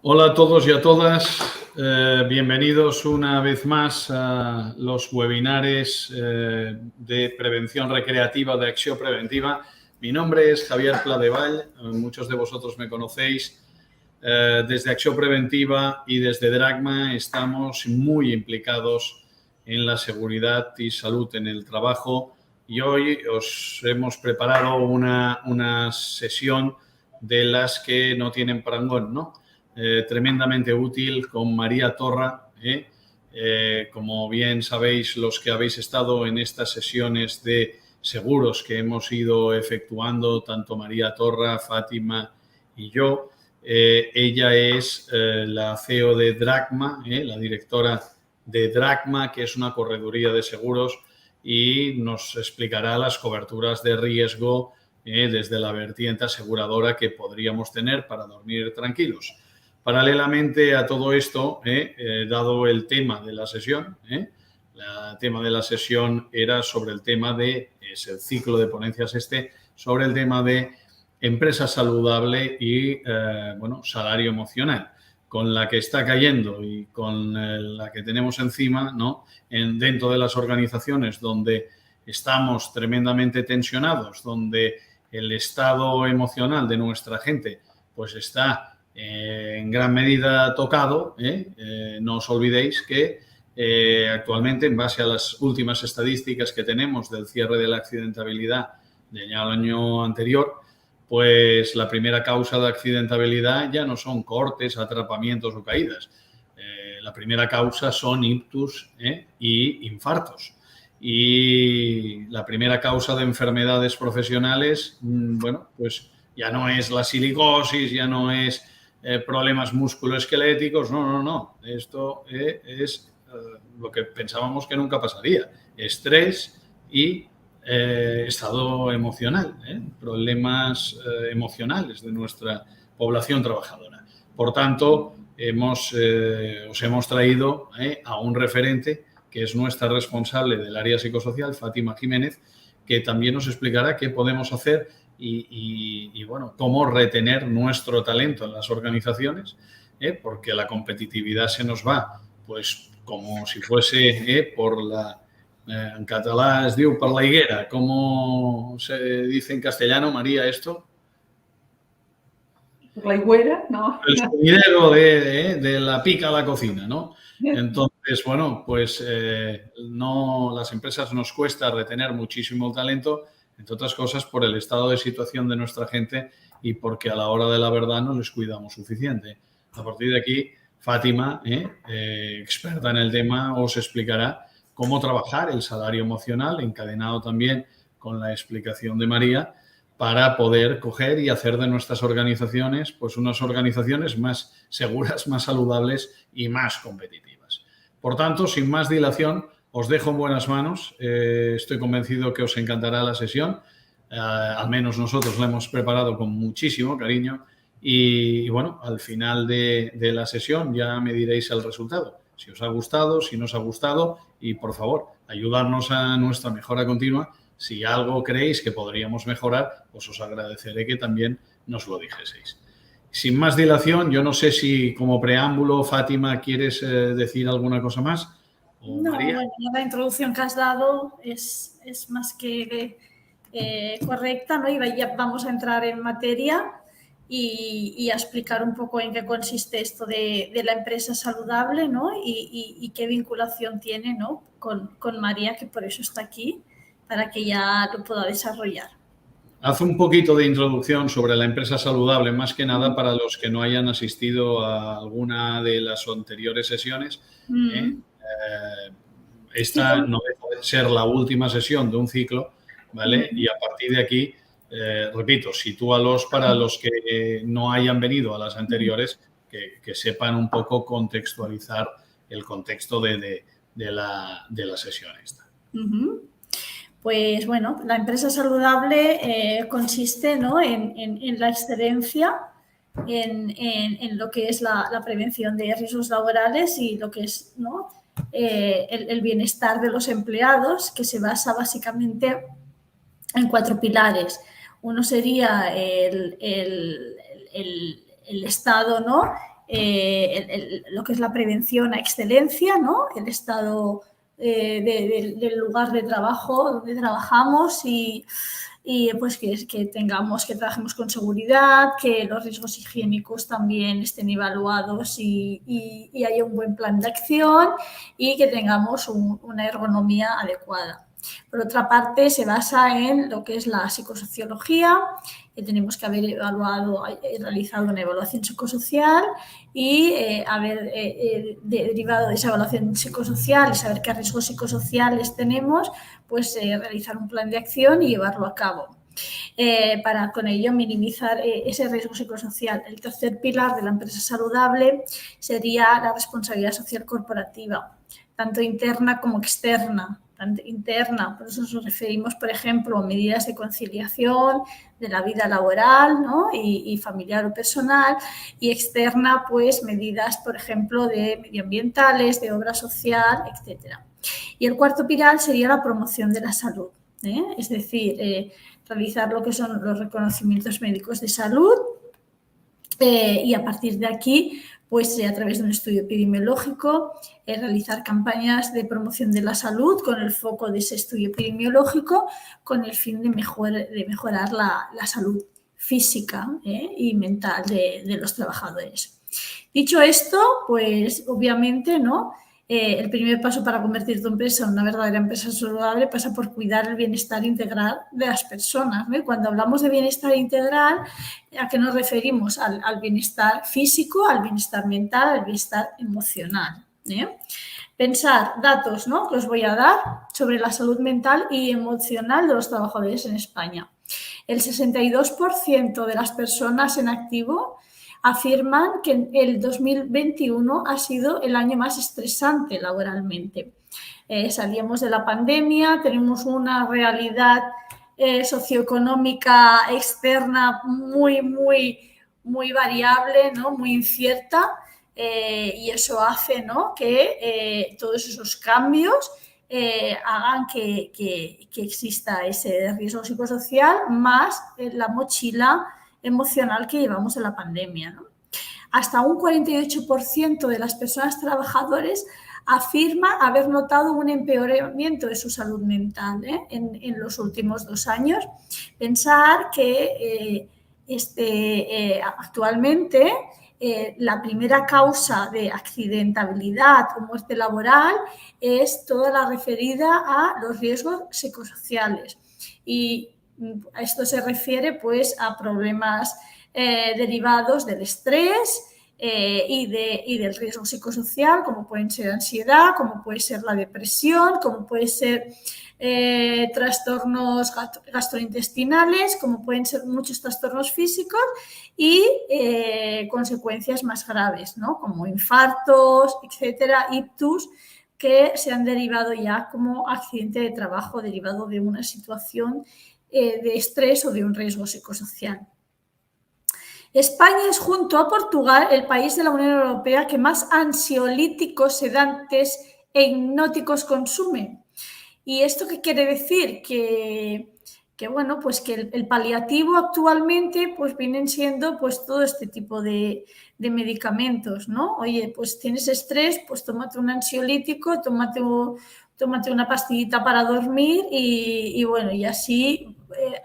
Hola a todos y a todas. Bienvenidos una vez más a los webinares de prevención recreativa de Acció Preventiva. Mi nombre es Javier Pladevall. Muchos de vosotros me conocéis. Desde Acció Preventiva y desde DRACMA estamos muy implicados en la seguridad y salud en el trabajo y hoy os hemos preparado una sesión de las que no tienen parangón, ¿no? Tremendamente útil con María Torra. Como bien sabéis, los que habéis estado en estas sesiones de seguros que hemos ido efectuando, tanto María Torra, Fátima y yo, ella es la CEO de DRACMA, la directora de DRACMA, que es una correduría de seguros, y nos explicará las coberturas de riesgo desde la vertiente aseguradora que podríamos tener para dormir tranquilos. Paralelamente a todo esto, dado el tema de la sesión, el tema de la sesión era sobre el tema de, es el ciclo de ponencias sobre el tema de empresa saludable y, salario emocional, con la que está cayendo y con la que tenemos encima, ¿no? Dentro de las organizaciones donde estamos tremendamente tensionados, donde el estado emocional de nuestra gente pues está en gran medida tocado. No os olvidéis que actualmente, en base a las últimas estadísticas que tenemos del cierre de la accidentabilidad del año anterior, pues la primera causa de accidentabilidad ya no son cortes, atrapamientos o caídas. La primera causa son ictus y infartos. Y la primera causa de enfermedades profesionales, pues ya no es la silicosis, ya no es problemas musculoesqueléticos, no. Esto es lo que pensábamos que nunca pasaría. Estrés y estado emocional, problemas emocionales de nuestra población trabajadora. Por tanto, os hemos traído a un referente que es nuestra responsable del área psicosocial, Fátima Jiménez, que también nos explicará qué podemos hacer y cómo retener nuestro talento en las organizaciones, porque la competitividad se nos va, pues como si fuese por la... en catalán es diu per la higuera. ¿Cómo se dice en castellano, María, esto? ¿Por la higuera? No. El sumidero de la pica a la cocina, ¿no? Entonces, pues no, las empresas nos cuesta retener muchísimo talento, entre otras cosas por el estado de situación de nuestra gente y porque a la hora de la verdad no les cuidamos suficiente. A partir de aquí, Fátima, experta en el tema, os explicará cómo trabajar el salario emocional, encadenado también con la explicación de María, para poder coger y hacer de nuestras organizaciones pues unas organizaciones más seguras, más saludables y más competitivas. Por tanto, sin más dilación, os dejo en buenas manos. Estoy convencido que os encantará la sesión. Al menos nosotros la hemos preparado con muchísimo cariño y al final de la sesión ya me diréis el resultado. Si os ha gustado, si no os ha gustado y, por favor, ayudarnos a nuestra mejora continua. Si algo creéis que podríamos mejorar, pues os agradeceré que también nos lo dijeseis. Sin más dilación, yo no sé si como preámbulo, Fátima, ¿quieres decir alguna cosa más? ¿O no, María? Bueno, la introducción que has dado es más que correcta, ¿no? Y ya vamos a entrar en materia y a explicar un poco en qué consiste esto de la empresa saludable, ¿no? Y qué vinculación tiene, ¿no? con María, que por eso está aquí, para que ya lo pueda desarrollar. Haz un poquito de introducción sobre la empresa saludable, más que nada para los que no hayan asistido a alguna de las anteriores sesiones. Esta no debe ser la última sesión de un ciclo, ¿vale? Y a partir de aquí, repito, sitúalos para los que no hayan venido a las anteriores, que sepan un poco contextualizar el contexto de la sesión esta. Pues bueno, la empresa saludable consiste, ¿no? en la excelencia, en lo que es la prevención de riesgos laborales y lo que es, ¿no? El bienestar de los empleados, que se basa básicamente en 4 pilares. Uno sería el estado, ¿no? lo que es la prevención a excelencia, ¿no? El estado del lugar de trabajo donde trabajamos y pues que trabajemos con seguridad, que los riesgos higiénicos también estén evaluados y haya un buen plan de acción y que tengamos una ergonomía adecuada. Por otra parte, se basa en lo que es la psicosociología, que tenemos que haber realizado una evaluación psicosocial y haber derivado de esa evaluación psicosocial y saber qué riesgos psicosociales tenemos, pues realizar un plan de acción y llevarlo a cabo. Para con ello minimizar ese riesgo psicosocial. El tercer pilar de la empresa saludable sería la responsabilidad social corporativa, tanto interna como externa. Interna, por eso nos referimos, por ejemplo, a medidas de conciliación de la vida laboral, ¿no? y familiar o personal, y externa, pues medidas, por ejemplo, de medioambientales, de obra social, etcétera. Y el cuarto pilar sería la promoción de la salud, es decir, realizar lo que son los reconocimientos médicos de salud y a partir de aquí, pues a través de un estudio epidemiológico, realizar campañas de promoción de la salud con el foco de ese estudio epidemiológico con el fin de mejorar la salud física y mental de los trabajadores. Dicho esto, pues obviamente, ¿no? El primer paso para convertir tu empresa en una verdadera empresa saludable pasa por cuidar el bienestar integral de las personas, ¿no? Cuando hablamos de bienestar integral, ¿a qué nos referimos? Al bienestar físico, al bienestar mental, al bienestar emocional. Pensar datos, ¿no? que os voy a dar sobre la salud mental y emocional de los trabajadores en España. El 62% de las personas en activo afirman que el 2021 ha sido el año más estresante laboralmente. Salíamos de la pandemia, tenemos una realidad socioeconómica externa muy variable, ¿no? muy incierta, y eso hace, ¿no? que todos esos cambios hagan que exista ese riesgo psicosocial más la mochila emocional que llevamos en la pandemia, ¿no? Hasta un 48% de las personas trabajadoras afirma haber notado un empeoramiento de su salud mental en los últimos 2 años. Pensar que actualmente la primera causa de accidentabilidad o muerte laboral es toda la referida a los riesgos psicosociales. Y esto se refiere pues a problemas derivados del estrés y del riesgo psicosocial, como pueden ser ansiedad, como puede ser la depresión, como pueden ser trastornos gastrointestinales, como pueden ser muchos trastornos físicos y consecuencias más graves, ¿no? como infartos, etcétera, ictus, que se han derivado ya como accidente de trabajo derivado de una situación de estrés o de un riesgo psicosocial. España es, junto a Portugal, el país de la Unión Europea que más ansiolíticos, sedantes e hipnóticos consume. ¿Y esto qué quiere decir? Que bueno, pues que el paliativo actualmente pues vienen siendo pues todo este tipo de medicamentos, ¿no? Oye, pues tienes estrés, pues tómate un ansiolítico, tómate una pastillita para dormir y bueno, y así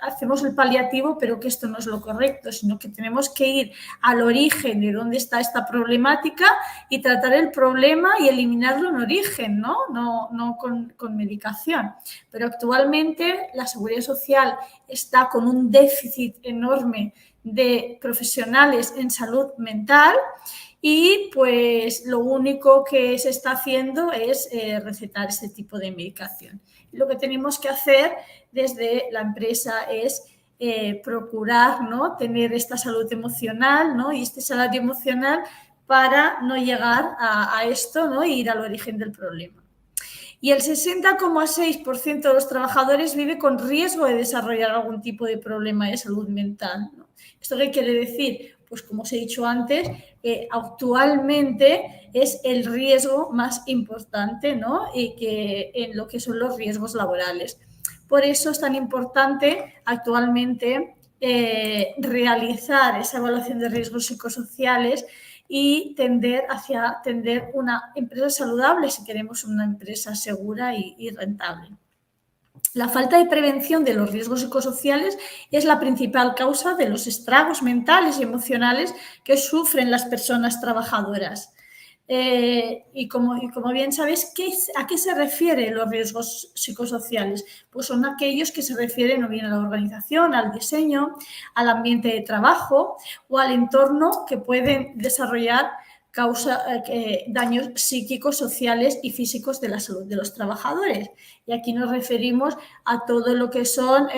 hacemos el paliativo, pero que esto no es lo correcto, sino que tenemos que ir al origen de dónde está esta problemática y tratar el problema y eliminarlo en origen, no con medicación. Pero actualmente la Seguridad Social está con un déficit enorme de profesionales en salud mental y pues lo único que se está haciendo es recetar este tipo de medicación. Lo que tenemos que hacer desde la empresa es procurar, ¿no? tener esta salud emocional, ¿no? y este salario emocional para no llegar a esto, ¿no? e ir al origen del problema. Y el 60,6% de los trabajadores vive con riesgo de desarrollar algún tipo de problema de salud mental, ¿no? ¿Esto qué quiere decir? Pues como os he dicho antes, actualmente es el riesgo más importante, ¿no? y que en lo que son los riesgos laborales. Por eso es tan importante actualmente realizar esa evaluación de riesgos psicosociales y tender una empresa saludable si queremos una empresa segura y rentable. La falta de prevención de los riesgos psicosociales es la principal causa de los estragos mentales y emocionales que sufren las personas trabajadoras. Y como bien sabéis, ¿a qué se refieren los riesgos psicosociales? Pues son aquellos que se refieren o bien a la organización, al diseño, al ambiente de trabajo o al entorno que pueden desarrollar daños psíquicos, sociales y físicos de la salud de los trabajadores. Y aquí nos referimos a todo lo que son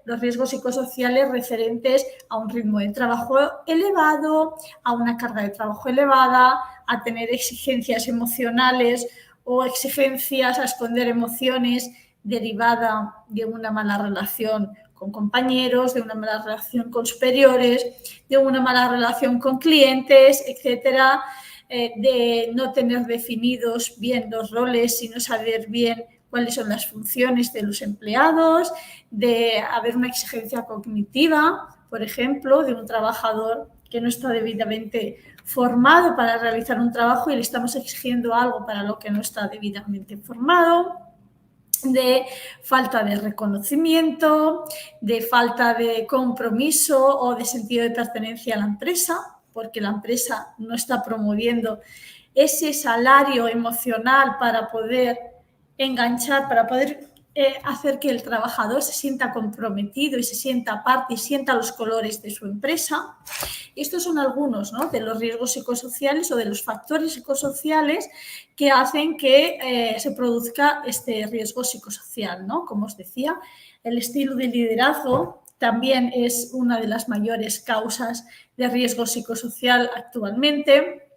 los riesgos psicosociales referentes a un ritmo de trabajo elevado, a una carga de trabajo elevada, a tener exigencias emocionales o exigencias a esconder emociones derivada de una mala relación con compañeros, de una mala relación con superiores, de una mala relación con clientes, etcétera, de no tener definidos bien los roles y no saber bien cuáles son las funciones de los empleados, de haber una exigencia cognitiva, por ejemplo, de un trabajador que no está debidamente formado para realizar un trabajo y le estamos exigiendo algo para lo que no está debidamente formado, de falta de reconocimiento, de falta de compromiso o de sentido de pertenencia a la empresa, porque la empresa no está promoviendo ese salario emocional para poder enganchar, para poder hacer que el trabajador se sienta comprometido y se sienta parte y sienta los colores de su empresa. Estos son algunos, ¿no?, de los riesgos psicosociales o de los factores psicosociales que hacen que se produzca este riesgo psicosocial, ¿no? Como os decía, el estilo de liderazgo también es una de las mayores causas de riesgo psicosocial actualmente.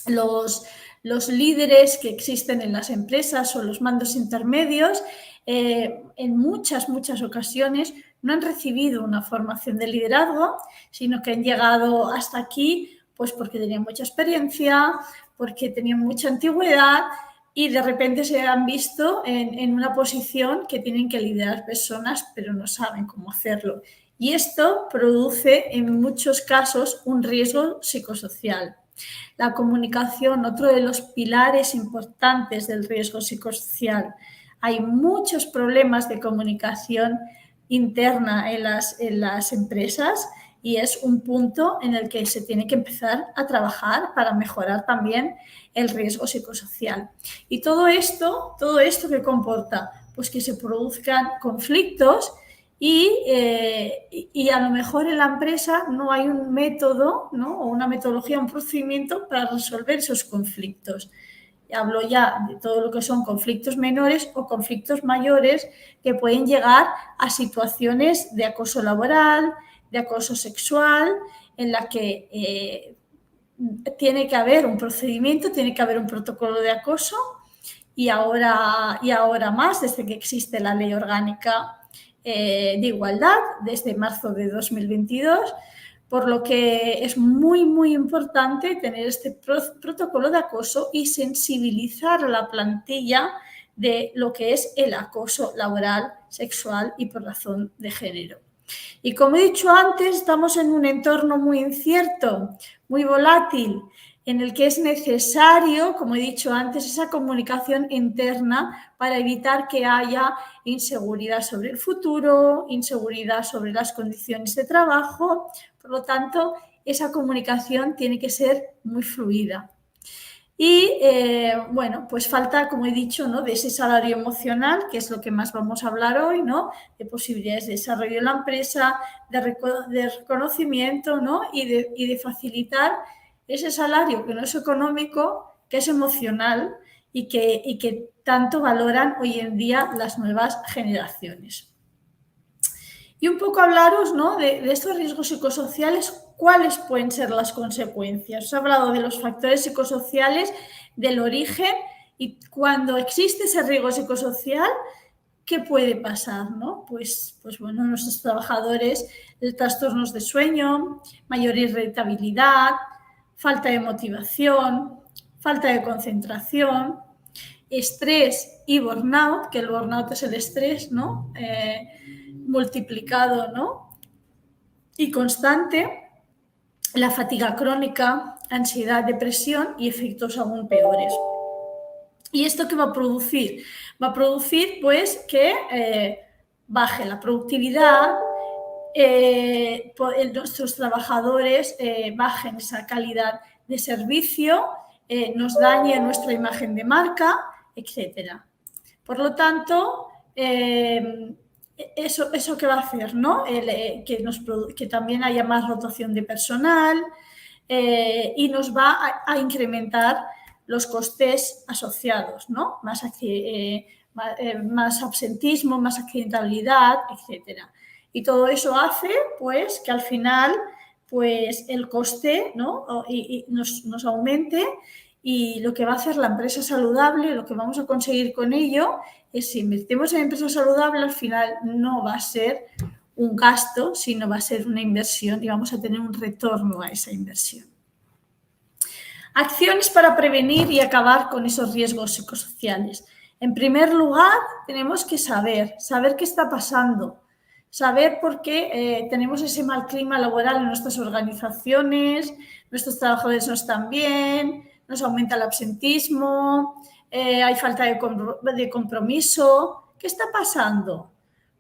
Los líderes que existen en las empresas o los mandos intermedios en muchas ocasiones no han recibido una formación de liderazgo, sino que han llegado hasta aquí pues porque tenían mucha experiencia, porque tenían mucha antigüedad y de repente se han visto en una posición que tienen que liderar personas, pero no saben cómo hacerlo. Y esto produce en muchos casos un riesgo psicosocial. La comunicación, otro de los pilares importantes del riesgo psicosocial. Hay muchos problemas de comunicación interna en las empresas y es un punto en el que se tiene que empezar a trabajar para mejorar también el riesgo psicosocial. Y todo esto ¿qué comporta? Pues que se produzcan conflictos y a lo mejor en la empresa no hay un método, ¿no?, o una metodología, un procedimiento para resolver esos conflictos. Hablo ya de todo lo que son conflictos menores o conflictos mayores que pueden llegar a situaciones de acoso laboral, de acoso sexual, en la que tiene que haber un procedimiento, tiene que haber un protocolo de acoso y ahora más, desde que existe la Ley Orgánica de Igualdad, desde marzo de 2022, por lo que es muy importante tener este protocolo de acoso y sensibilizar a la plantilla de lo que es el acoso laboral, sexual y por razón de género. Y como he dicho antes, estamos en un entorno muy incierto, muy volátil, en el que es necesario, como he dicho antes, esa comunicación interna para evitar que haya inseguridad sobre el futuro, inseguridad sobre las condiciones de trabajo. Por lo tanto, esa comunicación tiene que ser muy fluida. Y, bueno, pues falta, como he dicho, ¿no?, de ese salario emocional, que es lo que más vamos a hablar hoy, ¿no?, de posibilidades de desarrollo de la empresa, de reconocimiento, ¿no?, y de facilitar ese salario que no es económico, que es emocional y que tanto valoran hoy en día las nuevas generaciones. Y un poco hablaros, ¿no?, de estos riesgos psicosociales, cuáles pueden ser las consecuencias. Os he hablado de los factores psicosociales, del origen y cuando existe ese riesgo psicosocial, ¿qué puede pasar, ¿no? Pues bueno, nuestros trabajadores, trastornos de sueño, mayor irritabilidad, falta de motivación, falta de concentración, estrés y burnout, que el burnout es el estrés, ¿no?, multiplicado, ¿no?, y constante, la fatiga crónica, ansiedad, depresión y efectos aún peores. ¿Y esto qué va a producir? Va a producir pues que baje la productividad, nuestros trabajadores bajen esa calidad de servicio, nos dañe nuestra imagen de marca, etc. Por lo tanto, eso que va a hacer, ¿no? Que también haya más rotación de personal y nos va a incrementar los costes asociados, ¿no? Más absentismo, más accidentabilidad, etcétera. Y todo eso hace, pues, que al final, pues, el coste, ¿no? y nos aumente, y lo que va a hacer la empresa saludable, lo que vamos a conseguir con ello, es si invertimos en empresa saludable, al final no va a ser un gasto, sino va a ser una inversión y vamos a tener un retorno a esa inversión. Acciones para prevenir y acabar con esos riesgos psicosociales. En primer lugar, tenemos que saber qué está pasando, saber por qué tenemos ese mal clima laboral en nuestras organizaciones, nuestros trabajadores no están bien, nos aumenta el absentismo, hay falta de compromiso. ¿Qué está pasando?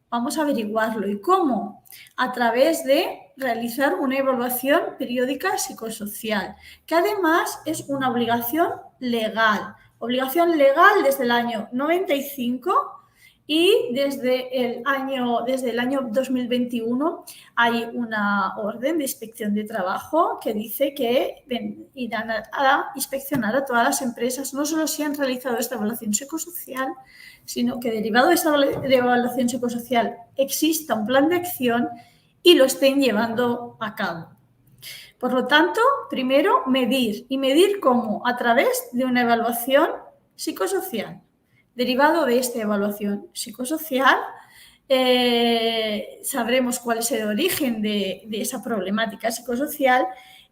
Vamos a averiguarlo. ¿Y cómo? A través de realizar una evaluación periódica psicosocial, que además es una obligación legal. Obligación legal desde el año 95 y desde el año 2021 hay una orden de inspección de trabajo que dice que irán a inspeccionar a todas las empresas, no solo si han realizado esta evaluación psicosocial, sino que derivado de esta evaluación psicosocial exista un plan de acción y lo estén llevando a cabo. Por lo tanto, primero medir. ¿Y medir cómo? A través de una evaluación psicosocial. Derivado de esta evaluación psicosocial, sabremos cuál es el origen de esa problemática psicosocial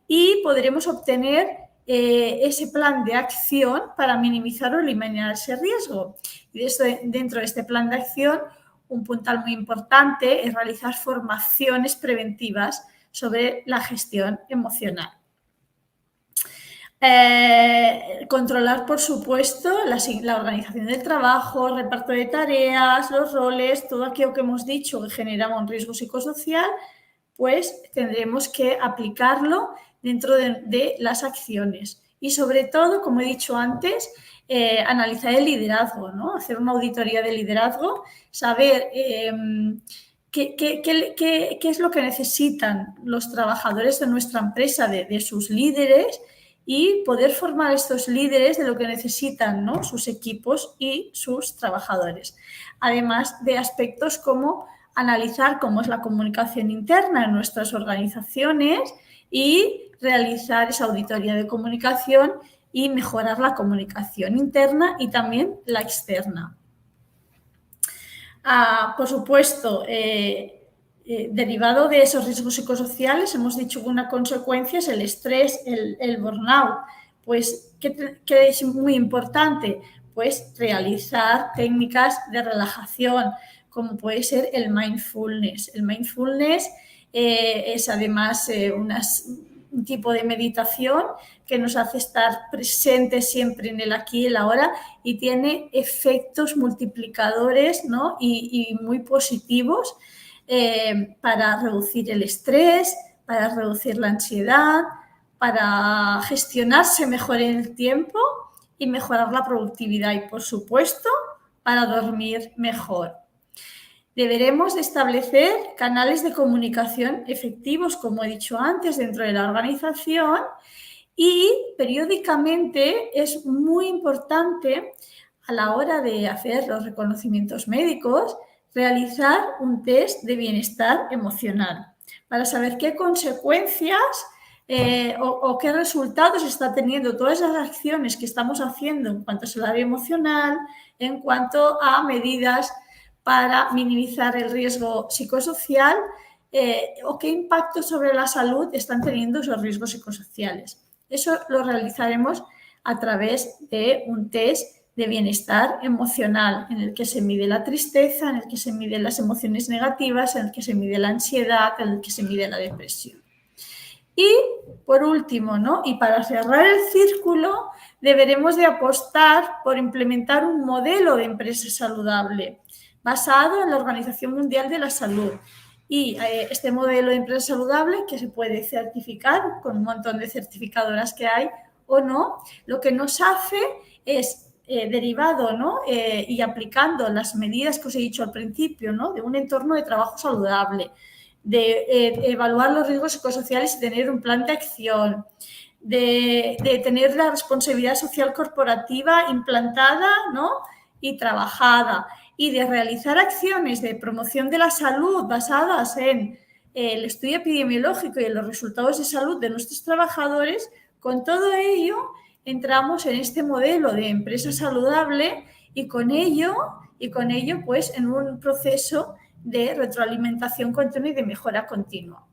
y podremos obtener ese plan de acción para minimizar o eliminar ese riesgo. Y dentro de este plan de acción, un puntal muy importante es realizar formaciones preventivas sobre la gestión emocional. Controlar, por supuesto, la organización del trabajo, reparto de tareas, los roles, todo aquello que hemos dicho que genera un riesgo psicosocial, pues tendremos que aplicarlo dentro de las acciones. Y sobre todo, como he dicho antes, analizar el liderazgo, ¿no? Hacer una auditoría de liderazgo, saber qué es lo que necesitan los trabajadores de nuestra empresa, de sus líderes, y poder formar estos líderes de lo que necesitan, ¿no? Sus equipos y sus trabajadores. Además de aspectos como analizar cómo es la comunicación interna en nuestras organizaciones y realizar esa auditoría de comunicación y mejorar la comunicación interna y también la externa. Por supuesto, derivado de esos riesgos psicosociales, hemos dicho que una consecuencia es el estrés, el burnout. Pues, ¿qué es muy importante? Pues realizar técnicas de relajación, como puede ser el mindfulness. El mindfulness es además un tipo de meditación que nos hace estar presentes siempre en el aquí y el ahora y tiene efectos multiplicadores, ¿no? y muy positivos para reducir el estrés, para reducir la ansiedad, para gestionarse mejor en el tiempo y mejorar la productividad y, por supuesto, para dormir mejor. Deberemos de establecer canales de comunicación efectivos, como he dicho antes, dentro de la organización y periódicamente es muy importante a la hora de hacer los reconocimientos médicos realizar un test de bienestar emocional para saber qué consecuencias o qué resultados está teniendo todas esas acciones que estamos haciendo en cuanto a salario emocional, en cuanto a medidas para minimizar el riesgo psicosocial o qué impacto sobre la salud están teniendo esos riesgos psicosociales. Eso lo realizaremos a través de un test de bienestar emocional en el que se mide la tristeza, en el que se miden las emociones negativas, en el que se mide la ansiedad, en el que se mide la depresión. Y, por último, ¿no? Y para cerrar el círculo, deberemos de apostar por implementar un modelo de empresa saludable basado en la Organización Mundial de la Salud. Y este modelo de empresa saludable, que se puede certificar con un montón de certificadoras que hay o no, lo que nos hace es derivado, ¿no? Y aplicando las medidas que os he dicho al principio, ¿no? De un entorno de trabajo saludable, de evaluar los riesgos psicosociales y tener un plan de acción, de tener la responsabilidad social corporativa implantada, ¿no? Y trabajada, y de realizar acciones de promoción de la salud basadas en el estudio epidemiológico y en los resultados de salud de nuestros trabajadores. Con todo ello, entramos en este modelo de empresa saludable y con ello pues, en un proceso de retroalimentación continua y de mejora continua.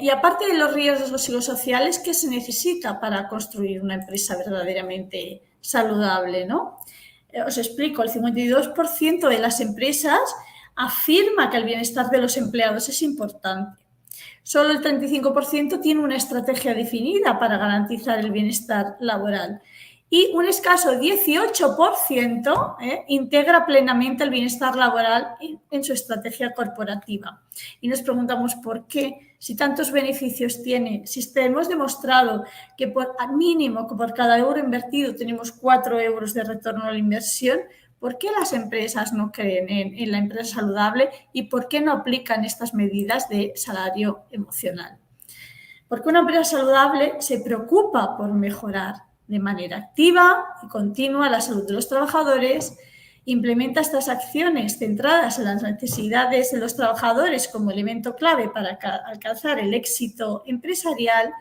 Y aparte de los riesgos psicosociales, ¿qué se necesita para construir una empresa verdaderamente saludable, ¿no? Os explico, el 52% de las empresas afirma que el bienestar de los empleados es importante. Solo el 35% tiene una estrategia definida para garantizar el bienestar laboral. Y un escaso 18% integra plenamente el bienestar laboral en su estrategia corporativa. Y nos preguntamos por qué, si tantos beneficios tiene, si hemos demostrado que al mínimo que por cada euro invertido tenemos 4 euros de retorno a la inversión, ¿por qué las empresas no creen en la empresa saludable y por qué no aplican estas medidas de salario emocional? Porque una empresa saludable se preocupa por mejorar de manera activa y continua la salud de los trabajadores, implementa estas acciones centradas en las necesidades de los trabajadores como elemento clave para alcanzar el éxito empresarial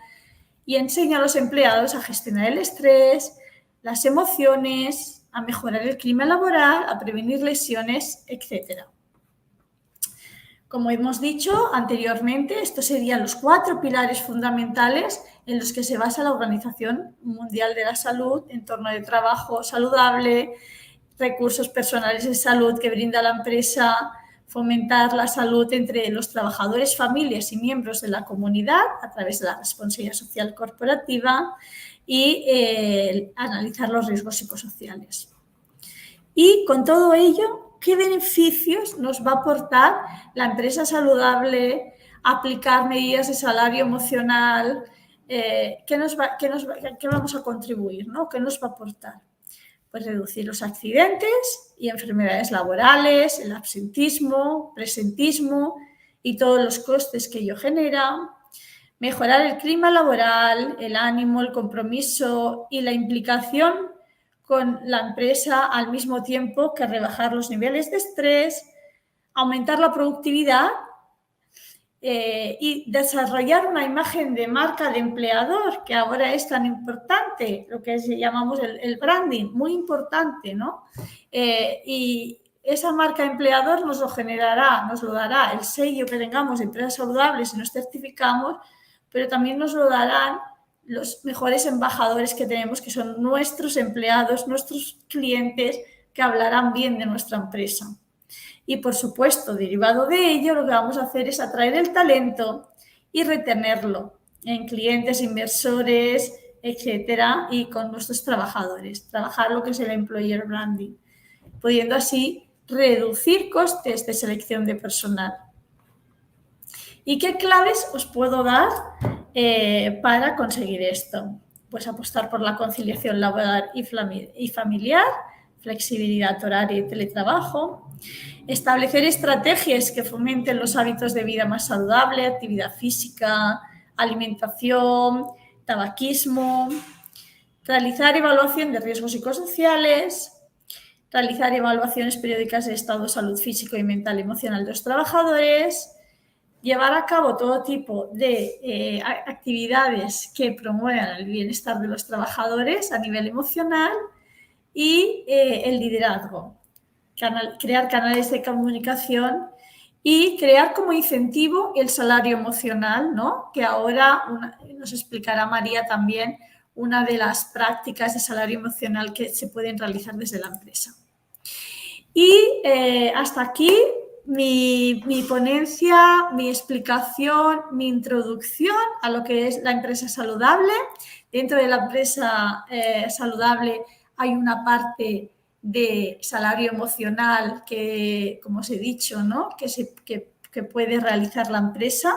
y enseña a los empleados a gestionar el estrés, las emociones, a mejorar el clima laboral, a prevenir lesiones, etc. Como hemos dicho anteriormente, estos serían los 4 pilares fundamentales en los que se basa la Organización Mundial de la Salud: entorno de trabajo saludable, recursos personales de salud que brinda la empresa, fomentar la salud entre los trabajadores, familias y miembros de la comunidad a través de la responsabilidad social corporativa y analizar los riesgos psicosociales. Y con todo ello, ¿qué beneficios nos va a aportar la empresa saludable? Aplicar medidas de salario emocional, ¿qué vamos a contribuir, ¿no? ¿Qué nos va a aportar? Pues reducir los accidentes y enfermedades laborales, el absentismo, presentismo y todos los costes que ello genera, mejorar el clima laboral, el ánimo, el compromiso y la implicación con la empresa al mismo tiempo que rebajar los niveles de estrés, aumentar la productividad y desarrollar una imagen de marca de empleador, que ahora es tan importante, lo que llamamos el branding, muy importante, ¿no? Y esa marca de empleador nos lo dará el sello que tengamos de empresas saludables si nos certificamos, pero también nos lo darán los mejores embajadores que tenemos, que son nuestros empleados, nuestros clientes, que hablarán bien de nuestra empresa. Y, por supuesto, derivado de ello, lo que vamos a hacer es atraer el talento y retenerlo en clientes, inversores, etcétera, y con nuestros trabajadores. Trabajar lo que es el employer branding, pudiendo así reducir costes de selección de personal. ¿Y qué claves os puedo dar para conseguir esto? Pues apostar por la conciliación laboral y familiar, flexibilidad horaria y teletrabajo, establecer estrategias que fomenten los hábitos de vida más saludable, actividad física, alimentación, tabaquismo, realizar evaluación de riesgos psicosociales, realizar evaluaciones periódicas de estado de salud físico y mental y emocional de los trabajadores, llevar a cabo todo tipo de actividades que promuevan el bienestar de los trabajadores a nivel emocional y el liderazgo, crear canales de comunicación y crear como incentivo el salario emocional, ¿no? Que ahora nos explicará María también una de las prácticas de salario emocional que se pueden realizar desde la empresa. Y hasta aquí mi ponencia, mi explicación, mi introducción a lo que es la empresa saludable. Dentro de la empresa saludable hay una parte de salario emocional que, como os he dicho, ¿no? que puede realizar la empresa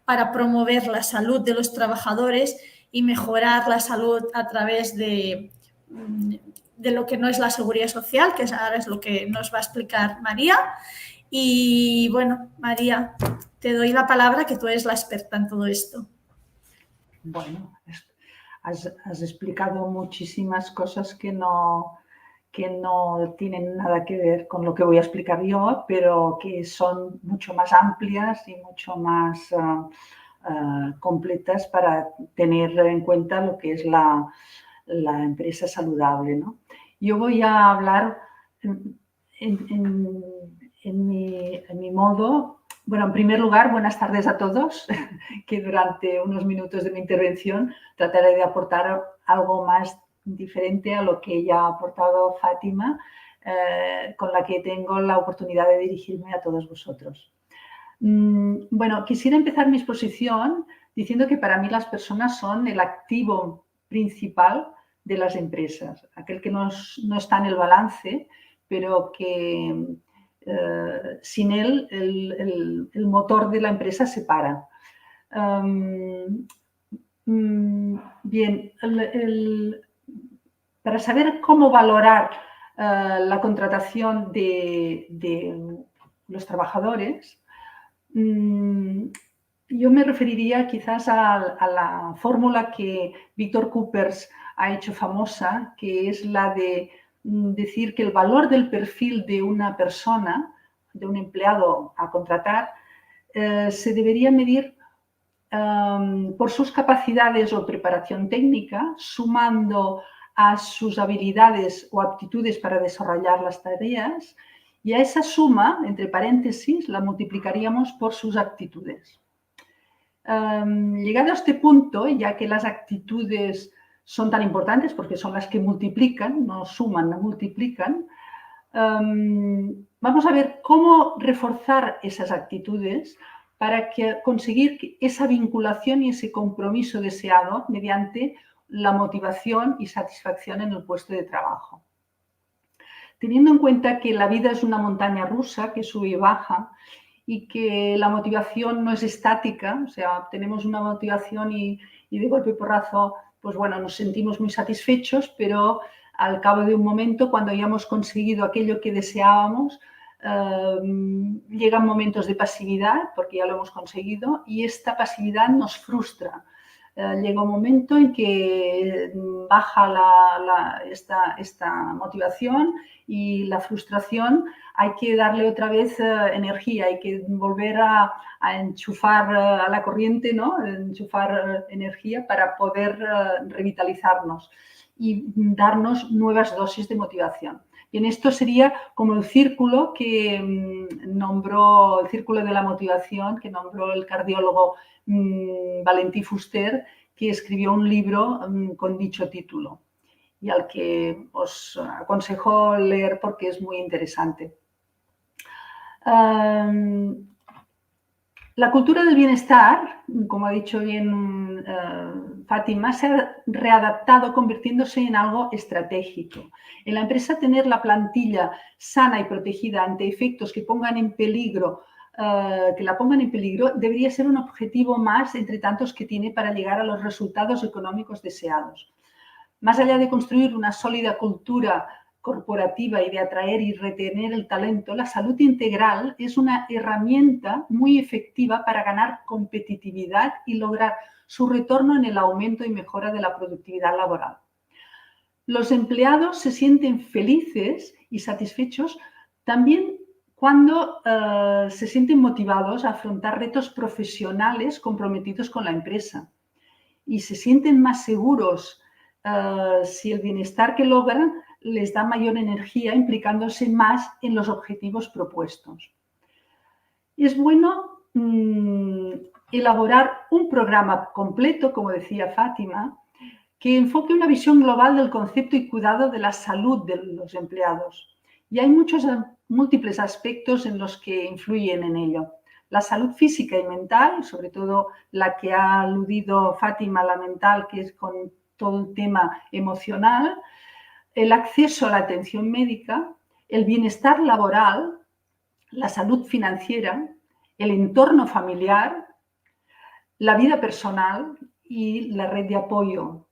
para promover la salud de los trabajadores y mejorar la salud a través de lo que no es la seguridad social, que ahora es lo que nos va a explicar María. Y bueno, María, te doy la palabra, que tú eres la experta en todo esto. Bueno, has explicado muchísimas cosas que no tienen nada que ver con lo que voy a explicar yo, pero que son mucho más amplias y mucho más completas para tener en cuenta lo que es la empresa saludable, ¿no? Yo voy a hablar en mi modo. Bueno, en primer lugar, buenas tardes a todos, que durante unos minutos de mi intervención trataré de aportar algo más diferente a lo que ya ha aportado Fátima, con la que tengo la oportunidad de dirigirme a todos vosotros. Bueno, quisiera empezar mi exposición diciendo que para mí las personas son el activo principal de las empresas, aquel que no está en el balance, pero que sin él el motor de la empresa se para. Bien, para saber cómo valorar la contratación de los trabajadores, yo me referiría quizás a la fórmula que Víctor Coopers ha hecho famosa, que es la de decir que el valor del perfil de una persona, de un empleado a contratar, se debería medir por sus capacidades o preparación técnica, sumando a sus habilidades o aptitudes para desarrollar las tareas, y a esa suma, entre paréntesis, la multiplicaríamos por sus actitudes. Llegado a este punto, ya que las actitudes son tan importantes porque son las que multiplican, no suman, no multiplican, vamos a ver cómo reforzar esas actitudes para conseguir esa vinculación y ese compromiso deseado mediante la motivación y satisfacción en el puesto de trabajo. Teniendo en cuenta que la vida es una montaña rusa que sube y baja y que la motivación no es estática, o sea, tenemos una motivación y de golpe y porrazo, pues bueno, nos sentimos muy satisfechos, pero al cabo de un momento, cuando ya hemos conseguido aquello que deseábamos, llegan momentos de pasividad, porque ya lo hemos conseguido, y esta pasividad nos frustra. Llega un momento en que baja esta motivación y la frustración, hay que darle otra vez energía, hay que volver a enchufar a la corriente, ¿no? Enchufar energía para poder revitalizarnos y darnos nuevas dosis de motivación. Bien, esto sería como el círculo que nombró, el círculo de la motivación, que nombró el cardiólogo Valentín Fuster, que escribió un libro con dicho título y al que os aconsejo leer porque es muy interesante. La cultura del bienestar, como ha dicho bien Fátima, se ha readaptado convirtiéndose en algo estratégico. En la empresa, tener la plantilla sana y protegida ante efectos que pongan en peligro, debería ser un objetivo más entre tantos que tiene para llegar a los resultados económicos deseados. Más allá de construir una sólida cultura corporativa y de atraer y retener el talento, la salud integral es una herramienta muy efectiva para ganar competitividad y lograr su retorno en el aumento y mejora de la productividad laboral. Los empleados se sienten felices y satisfechos también cuando se sienten motivados a afrontar retos profesionales comprometidos con la empresa y se sienten más seguros si el bienestar que logran les da mayor energía, implicándose más en los objetivos propuestos. Es bueno elaborar un programa completo, como decía Fátima, que enfoque una visión global del concepto y cuidado de la salud de los empleados Y hay múltiples aspectos en los que influyen en ello. La salud física y mental, sobre todo la que ha aludido Fátima, la mental, que es con todo el tema emocional, el acceso a la atención médica, el bienestar laboral, la salud financiera, el entorno familiar, la vida personal y la red de apoyo.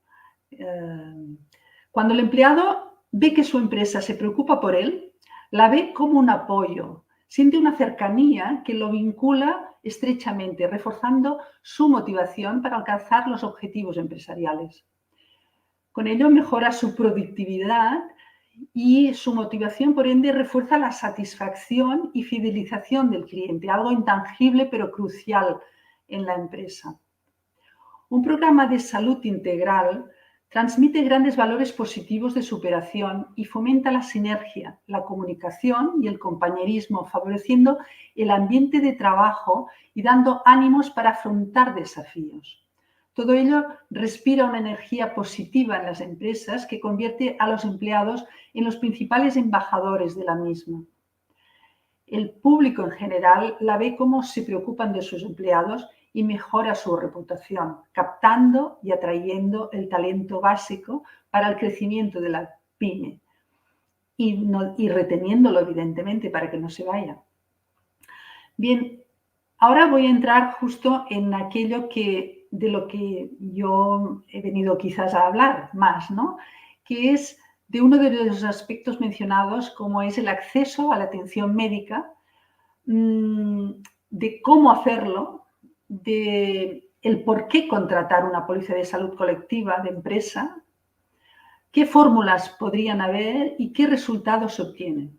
Cuando el empleado ve que su empresa se preocupa por él, la ve como un apoyo, siente una cercanía que lo vincula estrechamente, reforzando su motivación para alcanzar los objetivos empresariales. Con ello mejora su productividad y su motivación, por ende, refuerza la satisfacción y fidelización del cliente, algo intangible pero crucial en la empresa. Un programa de salud integral transmite grandes valores positivos de superación y fomenta la sinergia, la comunicación y el compañerismo, favoreciendo el ambiente de trabajo y dando ánimos para afrontar desafíos. Todo ello respira una energía positiva en las empresas que convierte a los empleados en los principales embajadores de la misma. El público en general la ve como se preocupan de sus empleados y mejora su reputación, captando y atrayendo el talento básico para el crecimiento de la pyme y reteniéndolo, evidentemente, para que no se vaya. Bien, ahora voy a entrar justo en aquello de lo que yo he venido quizás a hablar más, ¿no? Que es de uno de los aspectos mencionados, como es el acceso a la atención médica, de cómo hacerlo, de el por qué contratar una póliza de salud colectiva de empresa, qué fórmulas podrían haber y qué resultados se obtienen.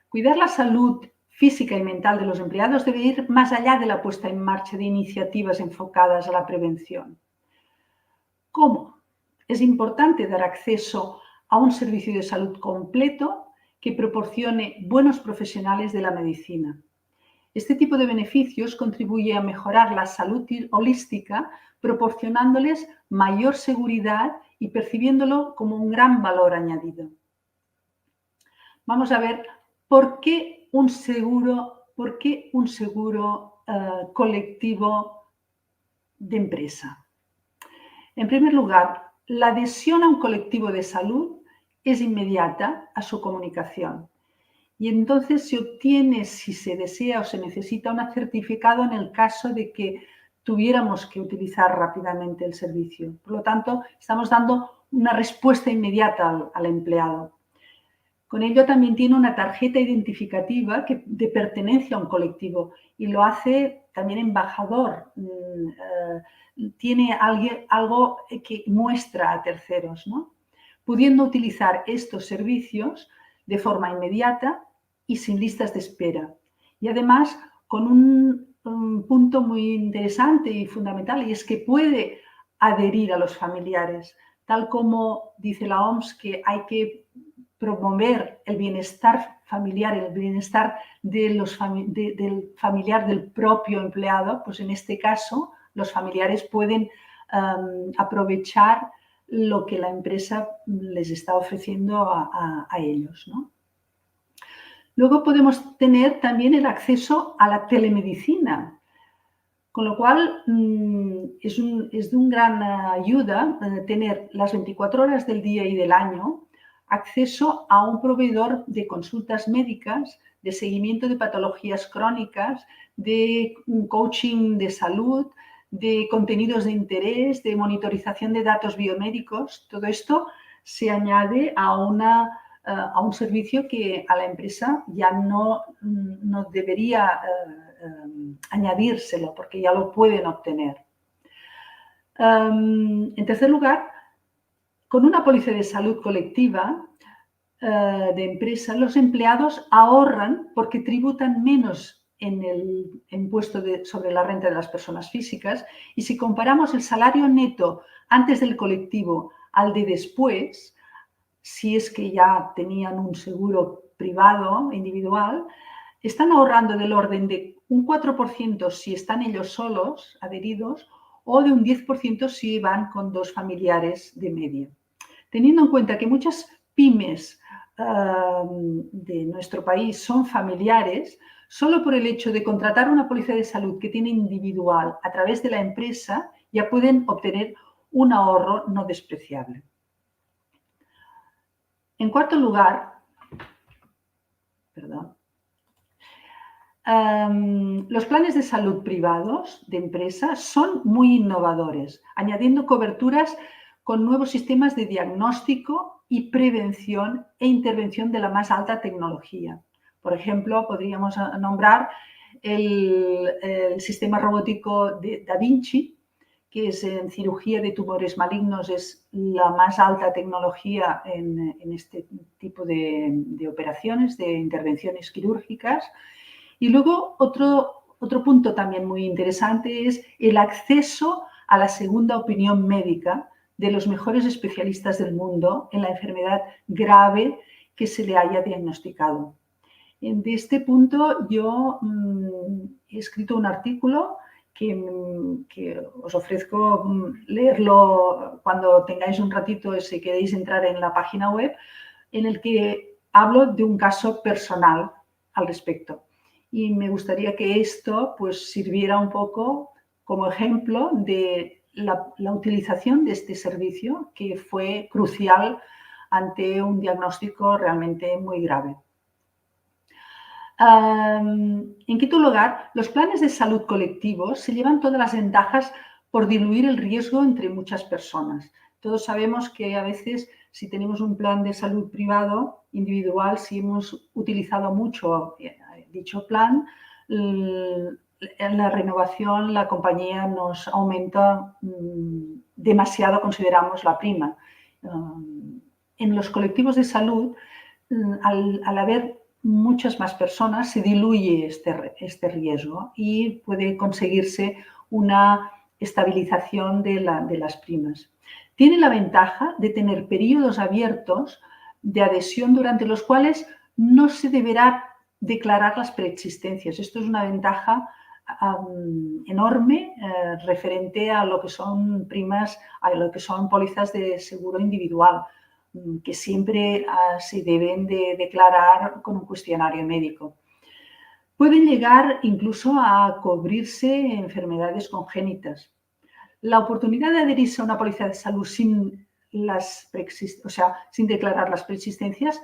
Cuidar la salud física y mental de los empleados debe ir más allá de la puesta en marcha de iniciativas enfocadas a la prevención. ¿Cómo? Es importante dar acceso a un servicio de salud completo que proporcione buenos profesionales de la medicina. Este tipo de beneficios contribuye a mejorar la salud holística, proporcionándoles mayor seguridad y percibiéndolo como un gran valor añadido. Vamos a ver por qué un seguro colectivo de empresa. En primer lugar, la adhesión a un colectivo de salud es inmediata a su comunicación. Y entonces se obtiene, si se desea o se necesita, un certificado en el caso de que tuviéramos que utilizar rápidamente el servicio. Por lo tanto, estamos dando una respuesta inmediata al empleado. Con ello también tiene una tarjeta identificativa de pertenencia a un colectivo y lo hace también embajador. Tiene algo que muestra a terceros, ¿no? Pudiendo utilizar estos servicios de forma inmediata y sin listas de espera. Y además con un punto muy interesante y fundamental, y es que puede adherir a los familiares, tal como dice la OMS que hay que promover el bienestar familiar, el bienestar del familiar del propio empleado, pues en este caso los familiares pueden aprovechar lo que la empresa les está ofreciendo a ellos, ¿no? Luego podemos tener también el acceso a la telemedicina, con lo cual es de una gran ayuda tener las 24 horas del día y del año acceso a un proveedor de consultas médicas, de seguimiento de patologías crónicas, de coaching de salud, de contenidos de interés, de monitorización de datos biomédicos. Todo esto se añade a un servicio que a la empresa ya no debería añadírselo porque ya lo pueden obtener. En tercer lugar, con una póliza de salud colectiva de empresa, los empleados ahorran porque tributan menos en el impuesto sobre la renta de las personas físicas, y si comparamos el salario neto antes del colectivo al de después, si es que ya tenían un seguro privado, individual, están ahorrando del orden de un 4% si están ellos solos, adheridos, o de un 10% si van con dos familiares de media. Teniendo en cuenta que muchas pymes de nuestro país son familiares, solo por el hecho de contratar una póliza de salud que tiene individual a través de la empresa, ya pueden obtener un ahorro no despreciable. En cuarto lugar, los planes de salud privados de empresa son muy innovadores, añadiendo coberturas con nuevos sistemas de diagnóstico y prevención e intervención de la más alta tecnología. Por ejemplo, podríamos nombrar el sistema robótico de Da Vinci, que es en cirugía de tumores malignos, es la más alta tecnología en este tipo de operaciones, de intervenciones quirúrgicas. Y luego otro punto también muy interesante es el acceso a la segunda opinión médica de los mejores especialistas del mundo en la enfermedad grave que se le haya diagnosticado. De este punto yo he escrito un artículo que os ofrezco leerlo cuando tengáis un ratito, si queréis entrar en la página web, en el que hablo de un caso personal al respecto. Y me gustaría que esto pues, sirviera un poco como ejemplo de la utilización de este servicio, que fue crucial ante un diagnóstico realmente muy grave. En quinto lugar, los planes de salud colectivos se llevan todas las ventajas por diluir el riesgo entre muchas personas. Todos sabemos que a veces, si tenemos un plan de salud privado, individual, si hemos utilizado mucho dicho plan, en la renovación la compañía nos aumenta demasiado, consideramos, la prima. En los colectivos de salud, al haber muchas más personas, se diluye este riesgo y puede conseguirse una estabilización de las primas. Tiene la ventaja de tener periodos abiertos de adhesión durante los cuales no se deberá declarar las preexistencias. Esto es una ventaja enorme referente a lo que son primas, a lo que son pólizas de seguro individual, que siempre se deben de declarar con un cuestionario médico. Pueden llegar incluso a cubrirse enfermedades congénitas. La oportunidad de adherirse a una póliza de salud sin declarar las preexistencias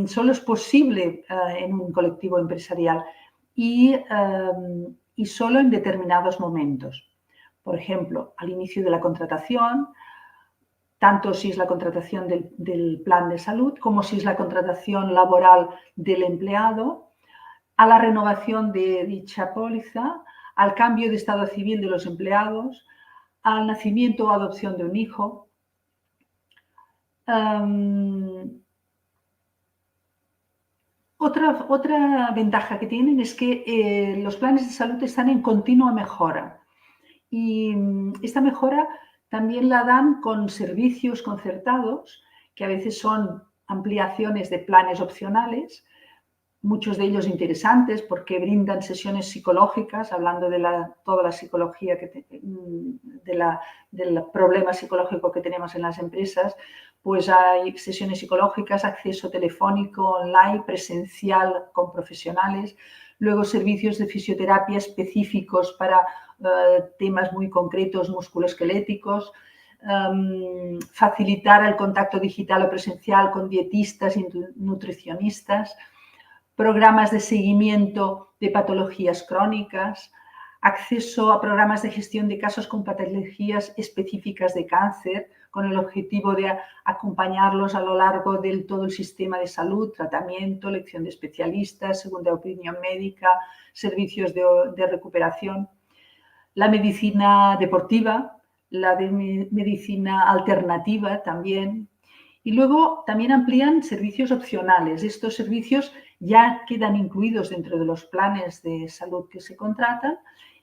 solo es posible en un colectivo empresarial y solo en determinados momentos. Por ejemplo, al inicio de la contratación, tanto si es la contratación del plan de salud como si es la contratación laboral del empleado, a la renovación de dicha póliza, al cambio de estado civil de los empleados, al nacimiento o adopción de un hijo. Otra ventaja que tienen es que los planes de salud están en continua mejora y esta mejora también la dan con servicios concertados, que a veces son ampliaciones de planes opcionales, muchos de ellos interesantes porque brindan sesiones psicológicas, hablando de toda la psicología, del problema psicológico que tenemos en las empresas. Pues hay sesiones psicológicas, acceso telefónico, online, presencial con profesionales, luego servicios de fisioterapia específicos para temas muy concretos musculoesqueléticos, facilitar el contacto digital o presencial con dietistas y nutricionistas, programas de seguimiento de patologías crónicas, acceso a programas de gestión de casos con patologías específicas de cáncer, con el objetivo de acompañarlos a lo largo de todo el sistema de salud, tratamiento, elección de especialistas, segunda opinión médica, servicios de recuperación. La medicina deportiva, la de medicina alternativa también. Y luego también amplían servicios opcionales. Estos servicios ya quedan incluidos dentro de los planes de salud que se contratan